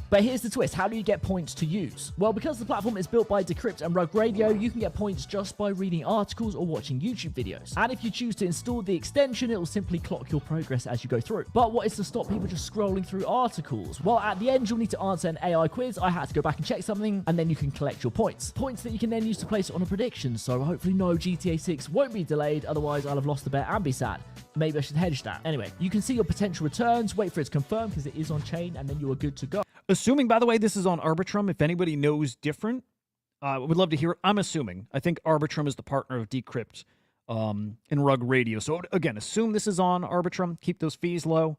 But here's the twist. How do you get points to use? Well, because the platform is built by Decrypt and Rug Radio, you can get points just by reading articles or watching YouTube videos. And if you choose to install the extension, it will simply clock your progress as you go through. But what is to stop people just scrolling through articles? Well, at the end, you'll need to answer an AI quiz. I had to go back and check something, and then you can collect your points. Points that you can then use to place on a prediction. So hopefully no, GTA 6 won't be delayed, otherwise I'll have lost the bet and be sad. Maybe I should hedge that. Anyway, you can see your potential returns, wait for it to confirm because it is on chain, and then you are good to go. Assuming, by the way, this is on Arbitrum, if anybody knows different, I would love to hear it. I'm assuming. I think Arbitrum is the partner of Decrypt and Rug Radio. So, again, assume this is on Arbitrum. Keep those fees low.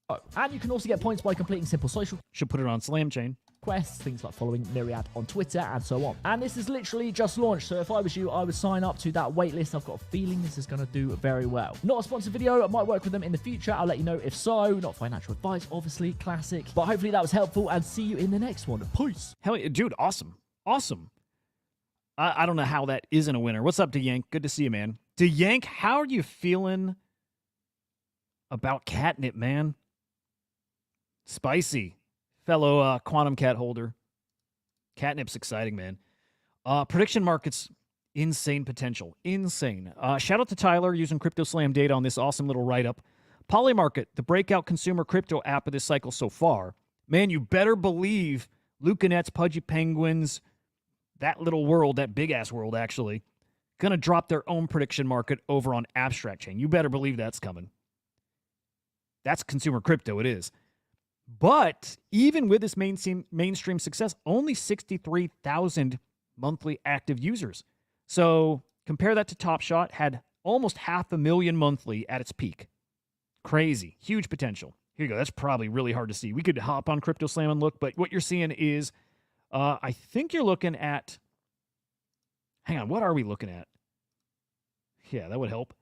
Oh, and you can also get points by completing simple social Should put it on Slam Chain. quests, things like following Myriad on Twitter and so on. And this is literally just launched, so if I was you, I would sign up to that waitlist. I've got a feeling this is going to do very well. Not a sponsored video, I might work with them in the future. I'll let you know if so. Not financial advice, obviously, classic. But hopefully that was helpful, and see you in the next one. Peace. Hell yeah, dude, awesome. Awesome. I don't know how that isn't a winner. What's up, DeYank? Good to see you, man. DeYank, how are you feeling about CatNip, man? Spicy. Fellow Quantum Cat holder. CatNip's exciting, man. Prediction markets, insane potential. Insane. Shout out to Tyler using CryptoSlam data on this awesome little write-up. Polymarket, the breakout consumer crypto app of this cycle so far. Man, you better believe Lucanets, Pudgy Penguins, that little world, that big-ass world, actually, gonna drop their own prediction market over on Abstract Chain. You better believe that's coming. That's consumer crypto, it is. But even with this mainstream success, only 63,000 monthly active users. So compare that to Top Shot, had almost 500,000 monthly at its peak. Crazy. Huge potential. Here you go. That's probably really hard to see. We could hop on CryptoSlam and look, but what you're seeing is, I think you're looking at, hang on, what are we looking at? Yeah, that would help.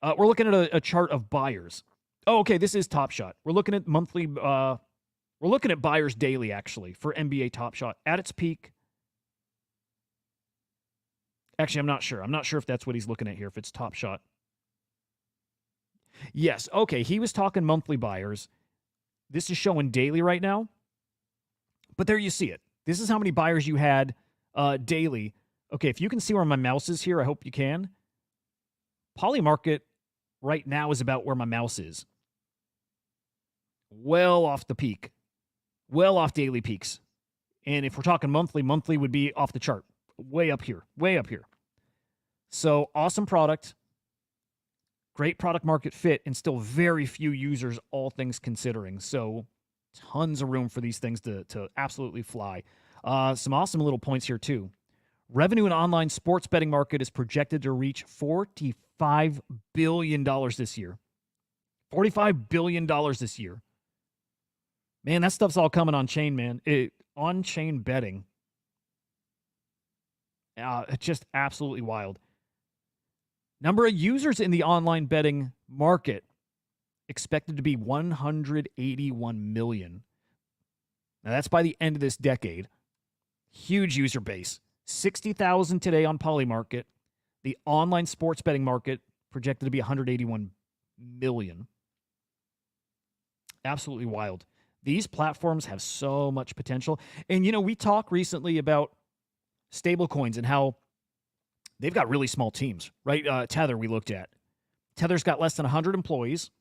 We're looking at a chart of buyers. Oh, okay, this is Top Shot. We're looking at monthly, we're looking at buyers daily, actually, for NBA Top Shot. At its peak, actually, I'm not sure. I'm not sure if that's what he's looking at here, if it's Top Shot. Yes, okay, he was talking monthly buyers. This is showing daily right now. But there you see it. This is how many buyers you had daily. Okay, if you can see where my mouse is here, I hope you can. Polymarket right now is about where my mouse is. Well off the peak. Well off daily peaks. And if we're talking monthly, monthly would be off the chart. Way up here. Way up here. So, awesome product. Great product market fit, and still very few users, all things considering. So, tons of room for these things to absolutely fly. Some awesome little points here, too. Revenue in online sports betting market is projected to reach $45 billion this year. $45 billion this year. Man, that stuff's all coming on chain, man. On-chain betting. It's just absolutely wild. Number of users in the online betting market expected to be 181 million. Now, that's by the end of this decade. Huge user base. 60,000 today on Polymarket. The online sports betting market projected to be 181 million. Absolutely wild. These platforms have so much potential. And, we talked recently about stablecoins and how they've got really small teams, right? Tether we looked at. Tether's got less than 100 employees.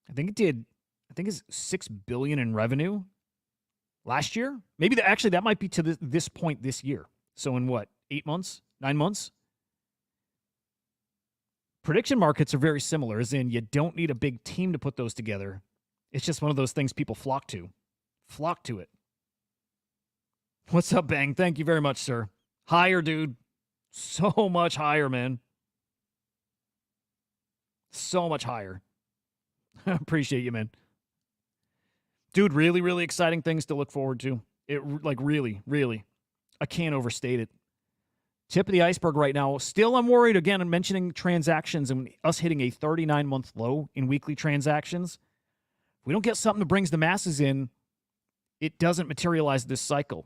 I think it's $6 billion in revenue last year. Maybe that might be to this point this year. So in what, 8 months, 9 months? Prediction markets are very similar, as in you don't need a big team to put those together. It's just one of those things people flock to. Flock to it. What's up, Bang? Thank you very much, sir. Higher, dude. So much higher, man. So much higher. Appreciate you, man. Dude, really, really exciting things to look forward to. Really, really. I can't overstate it. Tip of the iceberg right now. Still, I'm worried, again, I'm mentioning transactions and us hitting a 39-month low in weekly transactions. If we don't get something that brings the masses in, it doesn't materialize this cycle.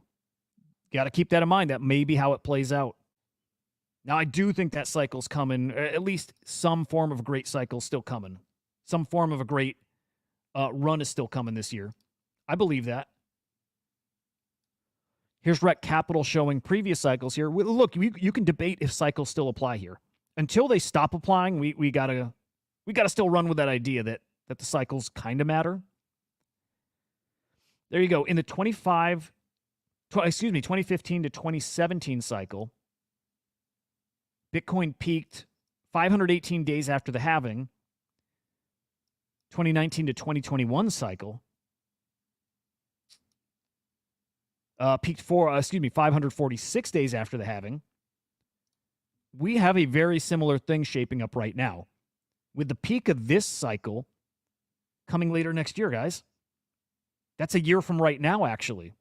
Got to keep that in mind. That may be how it plays out. Now, I do think that cycle's coming, at least some form of a great cycle still coming. Some form of a great run is still coming this year. I believe that. Here's Rec Capital showing previous cycles here. Look, you can debate if cycles still apply here. Until they stop applying, we gotta still run with that idea that the cycles kind of matter. There you go. In the 2015 to 2017 cycle, Bitcoin peaked 518 days after the halving. 2019 to 2021 cycle peaked 546 days after the halving. We have a very similar thing shaping up right now, with the peak of this cycle coming later next year, guys. That's a year from right now, actually.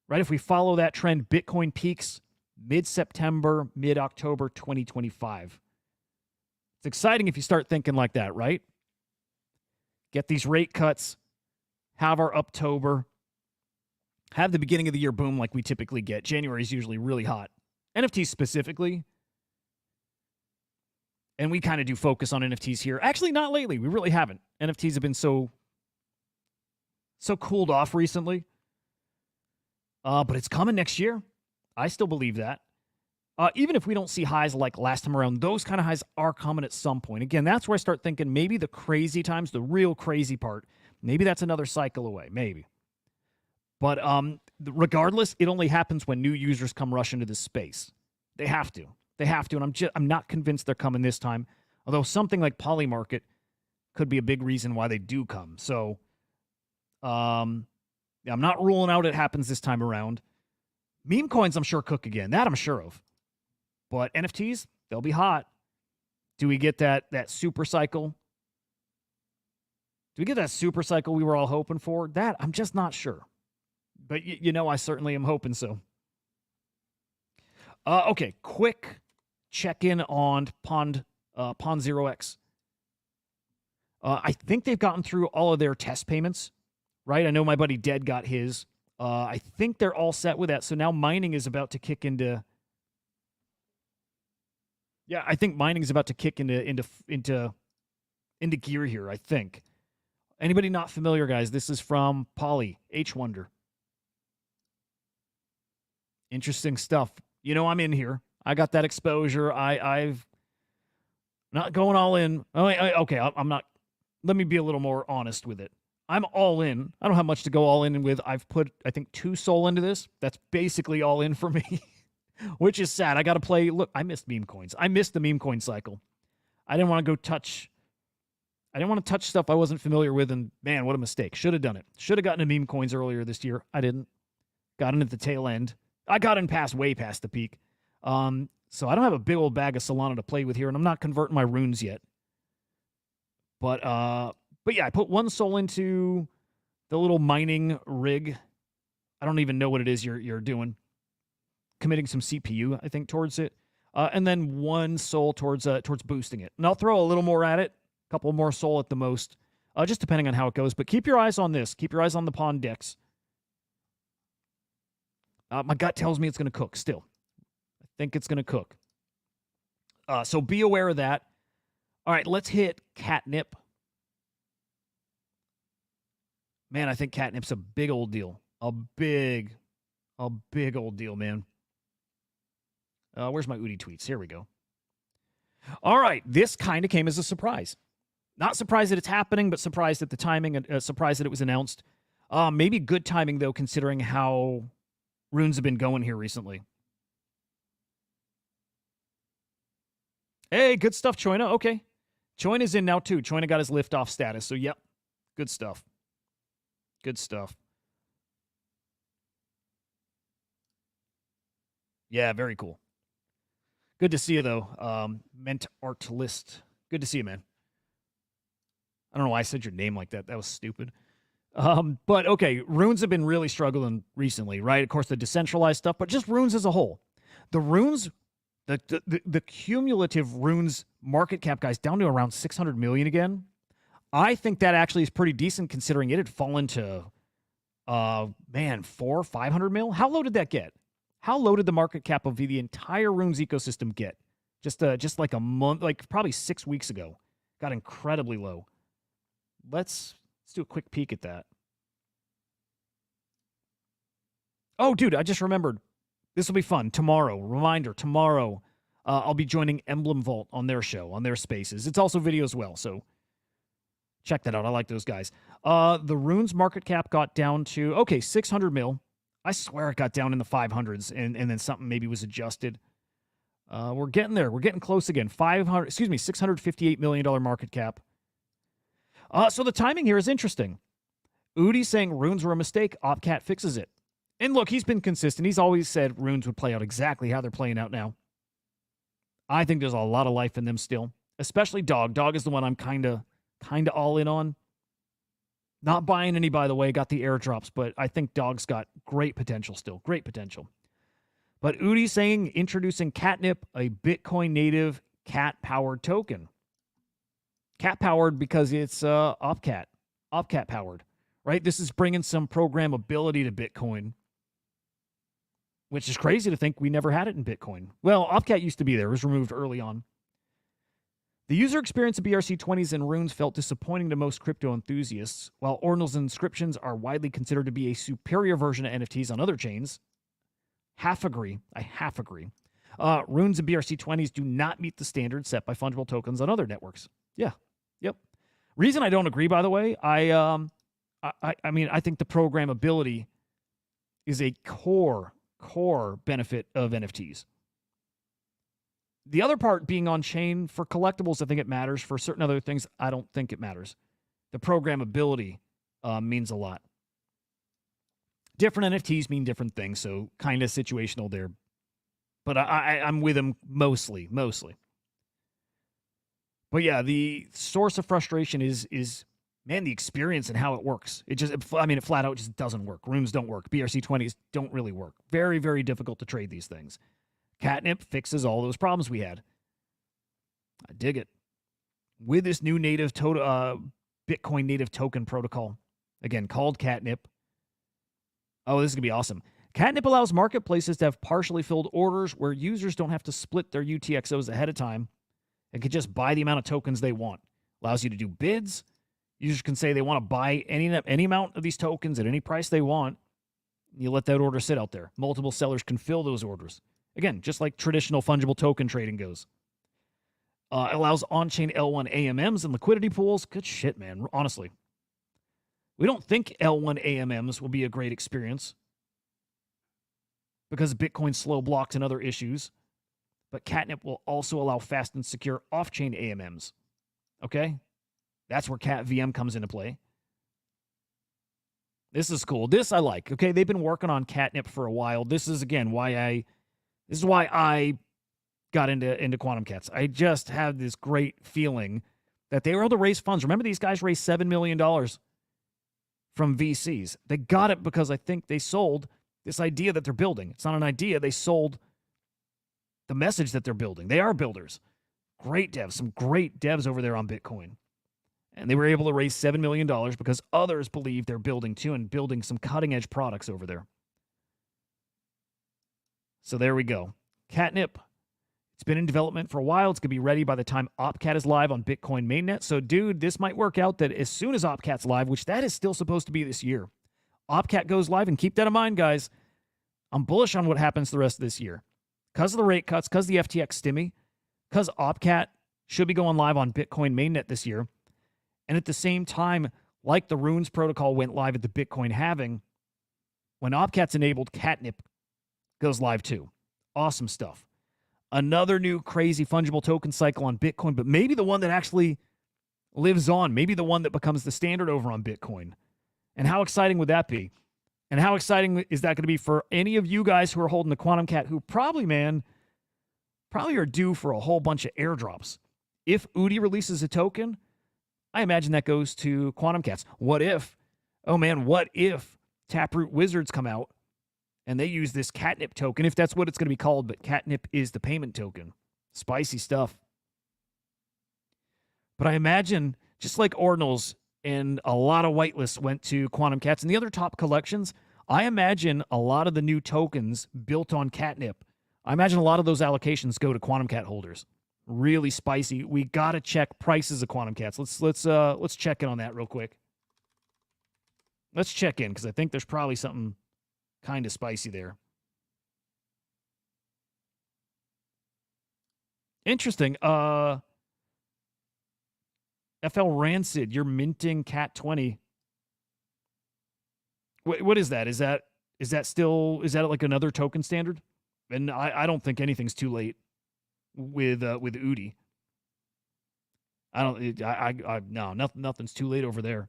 Right? If we follow that trend, Bitcoin peaks mid-September, mid-October 2025. It's exciting if you start thinking like that, right? Get these rate cuts, have our Uptober, have the beginning of the year boom like we typically get. January is usually really hot. NFTs specifically. And we kind of do focus on NFTs here. Actually, not lately. We really haven't. NFTs have been so cooled off recently. But it's coming next year. I still believe that. Even if we don't see highs like last time around, those kind of highs are coming at some point. Again, that's where I start thinking maybe the crazy times, the real crazy part, maybe that's another cycle away. Maybe. But regardless, it only happens when new users come rush into this space. They have to. They have to. And I'm not convinced they're coming this time. Although something like Polymarket could be a big reason why they do come. So I'm not ruling out it happens this time around. Meme coins, I'm sure, cook again. That I'm sure of. But NFTs, they'll be hot. Do we get that super cycle? Do we get that super cycle we were all hoping for? That, I'm just not sure. But, I certainly am hoping so. Okay, quick check-in on Pond 0x. I think they've gotten through all of their test payments, right? I know my buddy Dead got his. I think they're all set with that. So now mining is about to kick into... Yeah, I think mining is about to kick into gear here, I think. Anybody not familiar, guys? This is from Poly, H Wonder. Interesting stuff. I'm in here. I got that exposure. I've not going all in. Okay, I'm not. Let me be a little more honest with it. I'm all in. I don't have much to go all in with. I've put, I think, 2 soul into this. That's basically all in for me, which is sad. I got to play. Look, I missed meme coins. I missed the meme coin cycle. I didn't want to go touch. I didn't want to touch stuff I wasn't familiar with, and man, what a mistake. Should have done it. Should have gotten into meme coins earlier this year. I didn't. Got in at the tail end. I got in way past the peak. So I don't have a big old bag of Solana to play with here, and I'm not converting my runes yet. But yeah, I put 1 soul into the little mining rig. I don't even know what it is you're doing. Committing some CPU, I think, towards it. And then 1 soul towards boosting it. And I'll throw a little more at it. A couple more soul at the most. Just depending on how it goes. But keep your eyes on this. Keep your eyes on the Pond Dex. My gut tells me it's going to cook still. I think it's going to cook. So be aware of that. All right, let's hit CatNip. Man, I think CatNip's a big old deal. A big old deal, man. Where's my Udi tweets? Here we go. All right, this kind of came as a surprise. Not surprised that it's happening, but surprised at the timing and surprised that it was announced. Maybe good timing, though, considering how runes have been going here recently. Hey, good stuff, Choina. Okay. Choina's in now, too. Choina got his liftoff status, so yep. Good stuff. Good stuff. Yeah, very cool. Good to see you, though. Ment Art List. Good to see you, man. I don't know why I said your name like that. That was stupid. But, okay, runes have been really struggling recently, right? Of course, the decentralized stuff, but just runes as a whole. The runes, the cumulative runes market cap, guys, down to around 600 million again. I think that actually is pretty decent considering it had fallen to, 500 mil? How low did that get? How low did the market cap of the entire runes ecosystem get? Just like a month, like probably 6 weeks ago. Got incredibly low. Let's do a quick peek at that. Oh, dude, I just remembered. This will be fun. Tomorrow, reminder, tomorrow, I'll be joining Emblem Vault on their show, on their spaces. It's also video as well, so check that out. I like those guys. The runes market cap got down to, 600 mil. I swear it got down in the 500s, and then something maybe was adjusted. We're getting there. We're getting close again. $658 million market cap. So the timing here is interesting. Udi saying runes were a mistake. Opcat fixes it. And look, he's been consistent. He's always said runes would play out exactly how they're playing out now. I think there's a lot of life in them still, especially Dog. Dog is the one I'm kind of all in on. Not buying any, by the way, got the airdrops, but I think Dog's got great potential still. Great potential. But Udi saying introducing CatNip, a Bitcoin native cat-powered token. Cat-powered because it's Opcat powered, right? This is bringing some programmability to Bitcoin, which is crazy to think we never had it in Bitcoin. Well, Opcat used to be there. It was removed early on. The user experience of BRC20s and runes felt disappointing to most crypto enthusiasts. While Ordinal's inscriptions are widely considered to be a superior version of NFTs on other chains, I half agree. Runes and BRC20s do not meet the standards set by fungible tokens on other networks. Yeah. Yep. Reason I don't agree, by the way, I mean, I think the programmability is a core benefit of NFTs. The other part being on chain for collectibles, I think it matters. For certain other things, I don't think it matters. The programmability means a lot. Different NFTs mean different things, so kind of situational there. But I'm with him mostly. But yeah, the source of frustration is man, the experience and how it works. It flat out just doesn't work. Runes don't work. BRC20s don't really work. Very, very difficult to trade these things. CatNip fixes all those problems we had. I dig it. With this new Bitcoin native token protocol, again, called CatNip. Oh, this is going to be awesome. CatNip allows marketplaces to have partially filled orders where users don't have to split their UTXOs ahead of time and can just buy the amount of tokens they want. Allows you to do bids. Users can say they want to buy any amount of these tokens at any price they want. You let that order sit out there. Multiple sellers can fill those orders. Again, just like traditional fungible token trading goes. It allows on-chain L1 AMMs and liquidity pools. Good shit, man. Honestly. We don't think L1 AMMs will be a great experience because of Bitcoin's slow blocks and other issues. But CatNip will also allow fast and secure off-chain AMMs. Okay? That's where CatVM comes into play. This is cool. This I like. Okay, they've been working on CatNip for a while. This is, again, why I got into Quantum Cats. I just have this great feeling that they were able to raise funds. Remember, these guys raised $7 million from VCs. They got it because I think they sold this idea that they're building. It's not an idea. They sold the message that they're building. They are builders. Great devs. Some great devs over there on Bitcoin. And they were able to raise $7 million because others believe they're building too and building some cutting-edge products over there. So there we go. CatNip. It's been in development for a while. It's going to be ready by the time Opcat is live on Bitcoin mainnet. So, dude, this might work out that as soon as Opcat's live, which that is still supposed to be this year, Opcat goes live, and keep that in mind, guys. I'm bullish on what happens the rest of this year. Because of the rate cuts, because of the FTX stimmy, because Opcat should be going live on Bitcoin mainnet this year. And at the same time, like the Runes protocol went live at the Bitcoin halving, when Opcat's enabled, CatNip goes live too. Awesome stuff. Another new crazy fungible token cycle on Bitcoin, but maybe the one that actually lives on, maybe the one that becomes the standard over on Bitcoin. And how exciting would that be? And how exciting is that going to be for any of you guys who are holding the Quantum Cat, who probably are due for a whole bunch of airdrops? If Hudah releases a token, I imagine that goes to Quantum Cats. What if Taproot Wizards come out and they use this CatNip token, if that's what it's going to be called, but CatNip is the payment token. Spicy stuff. But I imagine, just like Ordinals and a lot of whitelists went to Quantum Cats and the other top collections, I imagine a lot of the new tokens built on CatNip, I imagine a lot of those allocations go to Quantum Cat holders. Really spicy. We got to check prices of Quantum Cats. Let's check in on that real quick. Let's check in, because I think there's probably something kind of spicy there. Interesting. FL Rancid, you're minting Cat 20. What is that? Is that like another token standard? And I don't think anything's too late with Hudah. No, nothing's too late over there.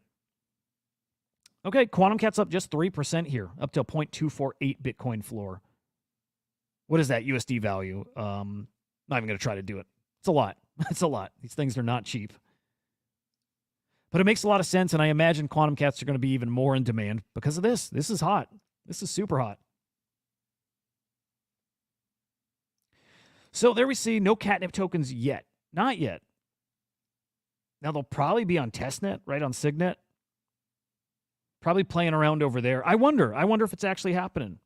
Okay, Quantum Cat's up just 3% here, up to a 0.248 Bitcoin floor. What is that USD value? Not even going to try to do it. It's a lot. It's a lot. These things are not cheap. But it makes a lot of sense, and I imagine Quantum Cats are going to be even more in demand because of this. This is hot. This is super hot. So there we see no CatNip tokens yet. Not yet. Now they'll probably be on testnet, right, on Signet. Probably playing around over there. I wonder if it's actually happening.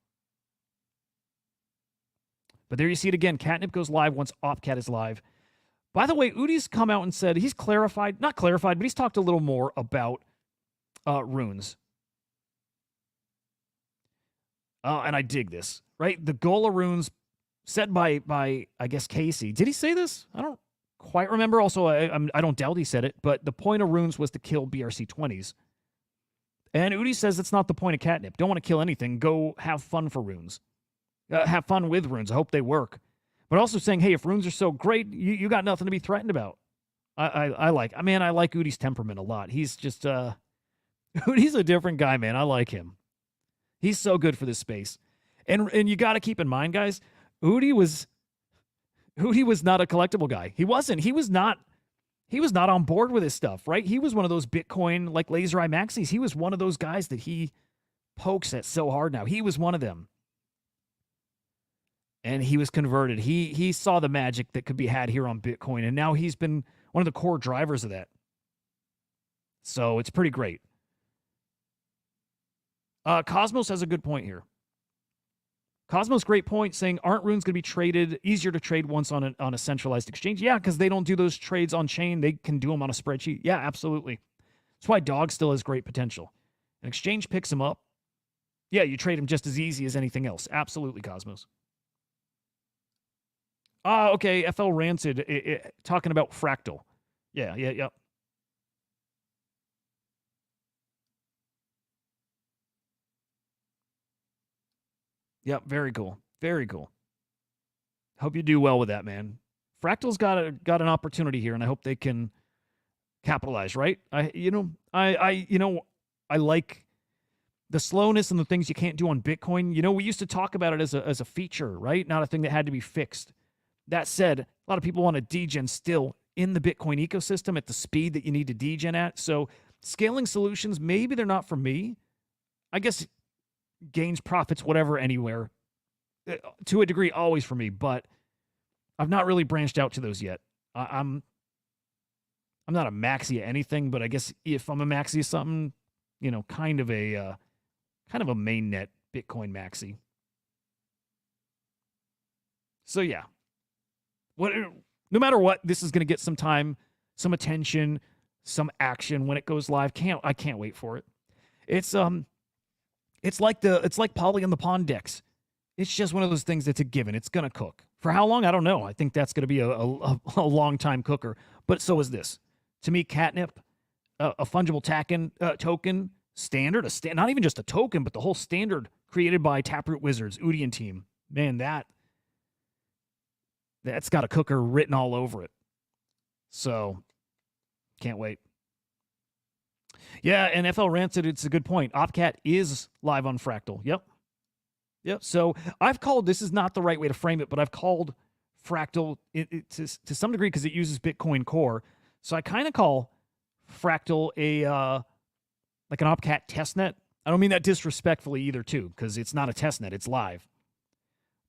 But there you see it again. CatNip goes live once Opcat is live. By the way, Udah's come out and said he's clarified, not clarified, but he's talked a little more about runes. And I dig this, right? The goal of runes said by I guess Casey. Did he say this? I don't quite remember. Also, I don't doubt he said it, but the point of runes was to kill BRC20s. And Hudah says it's not the point of CatNip. Don't want to kill anything. Go have fun for runes. Have fun with runes. I hope they work. But also saying, hey, if runes are so great, you got nothing to be threatened about. I like Udah's temperament a lot. He's just, Udah's a different guy, man. I like him. He's so good for this space. And you got to keep in mind, guys, Hudah was not a collectible guy. He wasn't. He was not on board with his stuff, right? He was one of those Bitcoin, like Laser Eye Maxis. He was one of those guys that he pokes at so hard now. He was one of them. And he was converted. He saw the magic that could be had here on Bitcoin, and now he's been one of the core drivers of that. So it's pretty great. Cosmos has a good point here. Cosmos, great point, saying, aren't runes going to be traded, easier to trade once on a centralized exchange? Yeah, because they don't do those trades on chain. They can do them on a spreadsheet. Yeah, absolutely. That's why Dog still has great potential. An exchange picks them up. Yeah, you trade them just as easy as anything else. Absolutely, Cosmos. Okay, FL Rancid, talking about Fractal. Yeah. Yep. Yep, very cool. Very cool. Hope you do well with that, man. Fractal's got an opportunity here, and I hope they can capitalize, right? I like the slowness and the things you can't do on Bitcoin. We used to talk about it as a feature, right? Not a thing that had to be fixed. That said, a lot of people want to degen still in the Bitcoin ecosystem at the speed that you need to degen at. So scaling solutions, maybe they're not for me. I guess gains, profits, whatever, anywhere. To a degree, always for me, but I've not really branched out to those yet. I'm not a maxi at anything, but I guess if I'm a maxi of something, kind of a mainnet Bitcoin maxi. So yeah. no matter what, this is going to get some time, some attention, some action when it goes live. I can't wait for it. It's like Polly on the Pond decks. It's just one of those things that's a given. It's going to cook. For how long? I don't know. I think that's going to be a long time cooker. But so is this. To me, CatNip, a fungible token, standard, not even just a token, but the whole standard created by Taproot Wizards, Udian team. Man, that's got a cooker written all over it. So, can't wait. Yeah, and FL Rancid, it's a good point. Opcat is live on Fractal. Yep. So I've called, this is not the right way to frame it, but I've called Fractal to some degree because it uses Bitcoin Core. So I kind of call Fractal like an Opcat testnet. I don't mean that disrespectfully either, too, because it's not a testnet. It's live.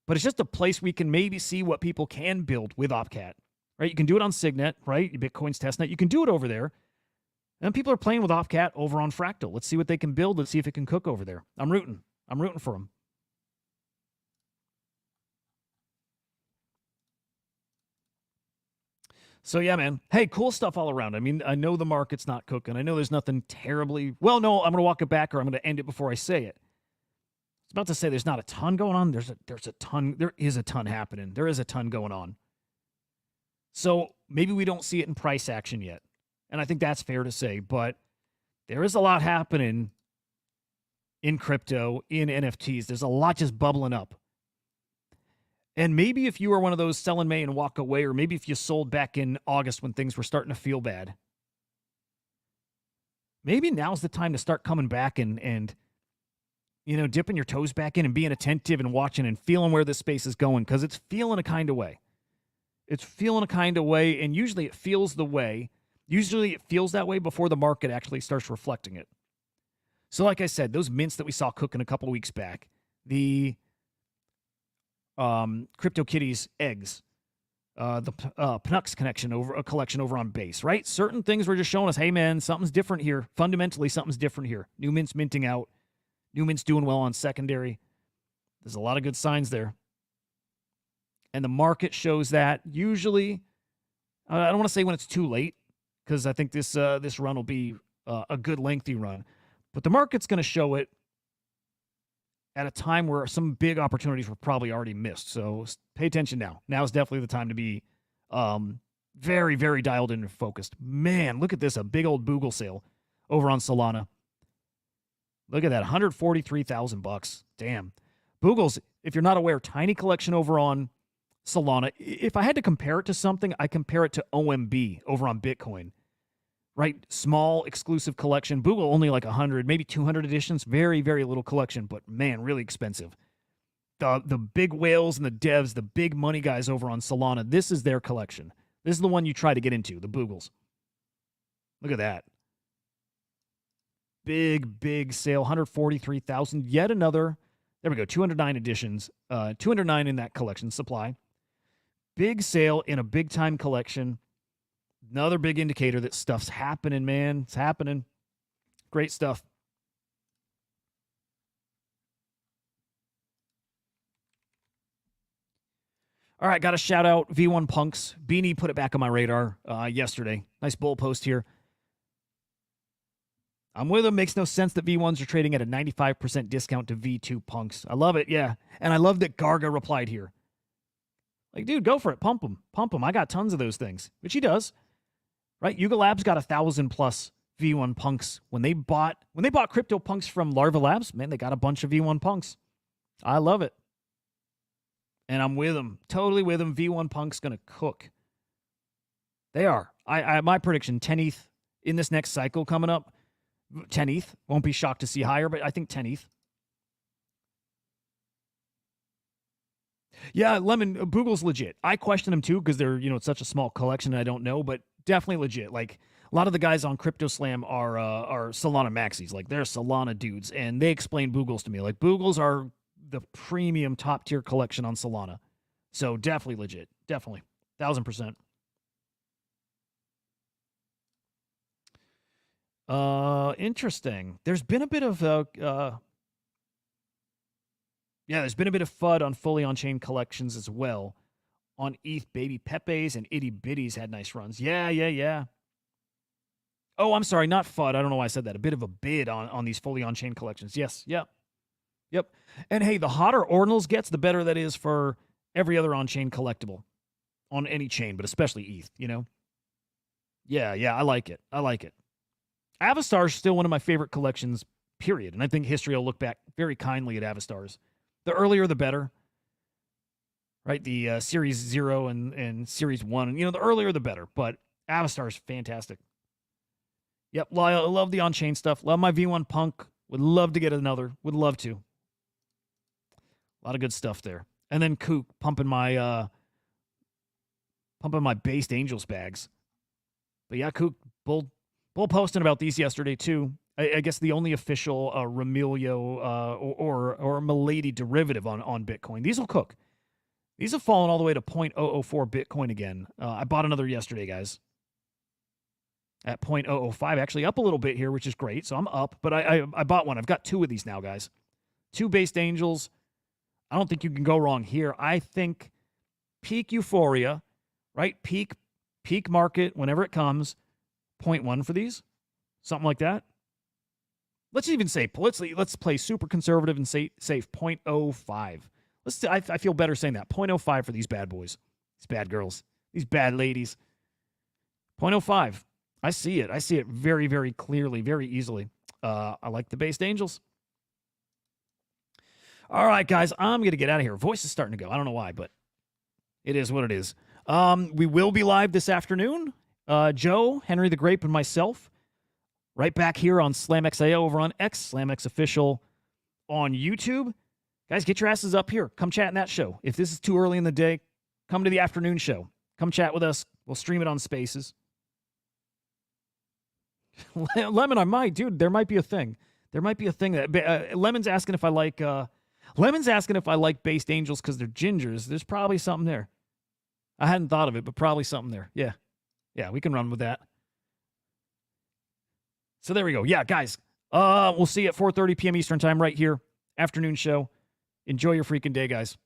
But it's just a place we can maybe see what people can build with Opcat. Right? You can do it on Signet, right? Bitcoin's testnet. You can do it over there. And people are playing with Opcat over on Fractal. Let's see what they can build. Let's see if it can cook over there. I'm rooting for them. So, yeah, man. Hey, cool stuff all around. I mean, I know the market's not cooking. I know there's nothing terribly... Well, no, I'm going to walk it back or I'm going to end it before I say it. I was about to say there's not a ton going on. There is a ton happening. There is a ton going on. So maybe we don't see it in price action yet. And I think that's fair to say. But there is a lot happening in crypto, in NFTs. There's a lot just bubbling up. And maybe if you were one of those sell in May and walk away, or maybe if you sold back in August when things were starting to feel bad, maybe now's the time to start coming back and dipping your toes back in and being attentive and watching and feeling where this space is going, because it's feeling a kind of way. It's feeling a kind of way, and usually it feels that way before the market actually starts reflecting it. So like I said, those mints that we saw cooking a couple of weeks back, the CryptoKitties eggs, the Pnux collection over on base, right? Certain things were just showing us, hey man, something's different here. Fundamentally, something's different here. New mints minting out. New mints doing well on secondary. There's a lot of good signs there. And the market shows that usually, I don't want to say when it's too late, because I think this run will be a good lengthy run. But the market's going to show it at a time where some big opportunities were probably already missed. So pay attention now. Now is definitely the time to be very, very dialed in and focused. Man, look at this, a big old Boogle sale over on Solana. Look at that, $143,000. Damn. Boogles, if you're not aware, tiny collection over on Solana. If I had to compare it to something, I compare it to OMB over on Bitcoin. Right? Small, exclusive collection. Boogle only like 100, maybe 200 editions. Very, very little collection, but man, really expensive. The big whales and the devs, the big money guys over on Solana, this is their collection. This is the one you try to get into, the Boogles. Look at that. Big, big sale, 143,000. Yet another, there we go, 209 editions, 209 in that collection supply. Big sale in a big-time collection. Another big indicator that stuff's happening, man. It's happening. Great stuff. All right, got to shout out V1 Punks. Beanie put it back on my radar yesterday. Nice bull post here. I'm with him. Makes no sense that V1s are trading at a 95% discount to V2 Punks. I love it, yeah. And I love that Garga replied here. Like, dude, go for it. Pump them. Pump them. I got tons of those things, which he does. Right? Yuga Labs got 1,000 plus V1 Punks. When they bought Crypto Punks from Larva Labs, man, they got a bunch of V1 Punks. I love it. And I'm with them. Totally with them. V1 Punk's going to cook. They are. I my prediction, 10 ETH in this next cycle coming up. 10 ETH. Won't be shocked to see higher, but I think 10 ETH. Yeah, Lemon, Boogle's legit. I question them too because they're, it's such a small collection and I don't know, but definitely legit. Like, a lot of the guys on CryptoSlam are Solana maxis. Like, they're Solana dudes, and they explain Boogles to me. Like, Boogles are the premium top-tier collection on Solana. So, definitely legit. Definitely. 1,000%. Interesting. There's been a bit of there's been a bit of FUD on fully on-chain collections as well. on ETH. Baby Pepe's and Itty Bitties had nice runs. Yeah. Oh, I'm sorry, not FUD. I don't know why I said that. A bit of a bid on these fully on-chain collections. Yes, yep. And hey, the hotter Ordinals gets, the better that is for every other on-chain collectible on any chain, but especially ETH, you know? Yeah, I like it. Avastar's still one of my favorite collections, period. And I think history will look back very kindly at Avastar's. The earlier, the better. Right? The Series 0 and Series 1. You know, the earlier, the better. But Avastar's fantastic. Yep, I love the on-chain stuff. Love my V1 Punk. Would love to get another. Would love to. A lot of good stuff there. And then Kook pumping my based Angels bags. But yeah, Kook, bull posting about these yesterday too. I guess the only official Remilio or Milady derivative on Bitcoin. These will cook. These have fallen all the way to 0.004 Bitcoin again. I bought another yesterday, guys. At 0.005, actually up a little bit here, which is great. So I'm up, but I bought one. I've got 2 of these now, guys. 2 based Angels. I don't think you can go wrong here. I think peak euphoria, right? Peak market, whenever it comes, 0.1 for these. Something like that. Let's even say, let's play super conservative and say safe 0.05. I feel better saying that. 0.05 for these bad boys, these bad girls, these bad ladies. 0.05. I see it. I see it very, very clearly, very easily. I like the based Angels. All right, guys, I'm going to get out of here. Voice is starting to go. I don't know why, but it is what it is. We will be live this afternoon. Joe, Henry the Grape, and myself, right back here on SlamX over on X, SlamX Official on YouTube. Guys, get your asses up here. Come chat in that show. If this is too early in the day, come to the afternoon show. Come chat with us. We'll stream it on Spaces. Lemon, I might. Dude, there might be a thing. There might be a thing that... Lemon's asking if I like... Lemon's asking if I like based Angels because they're gingers. There's probably something there. I hadn't thought of it, but probably something there. Yeah, we can run with that. So there we go. Yeah, guys. We'll see you at 4:30 p.m. Eastern time right here. Afternoon show. Enjoy your freaking day, guys.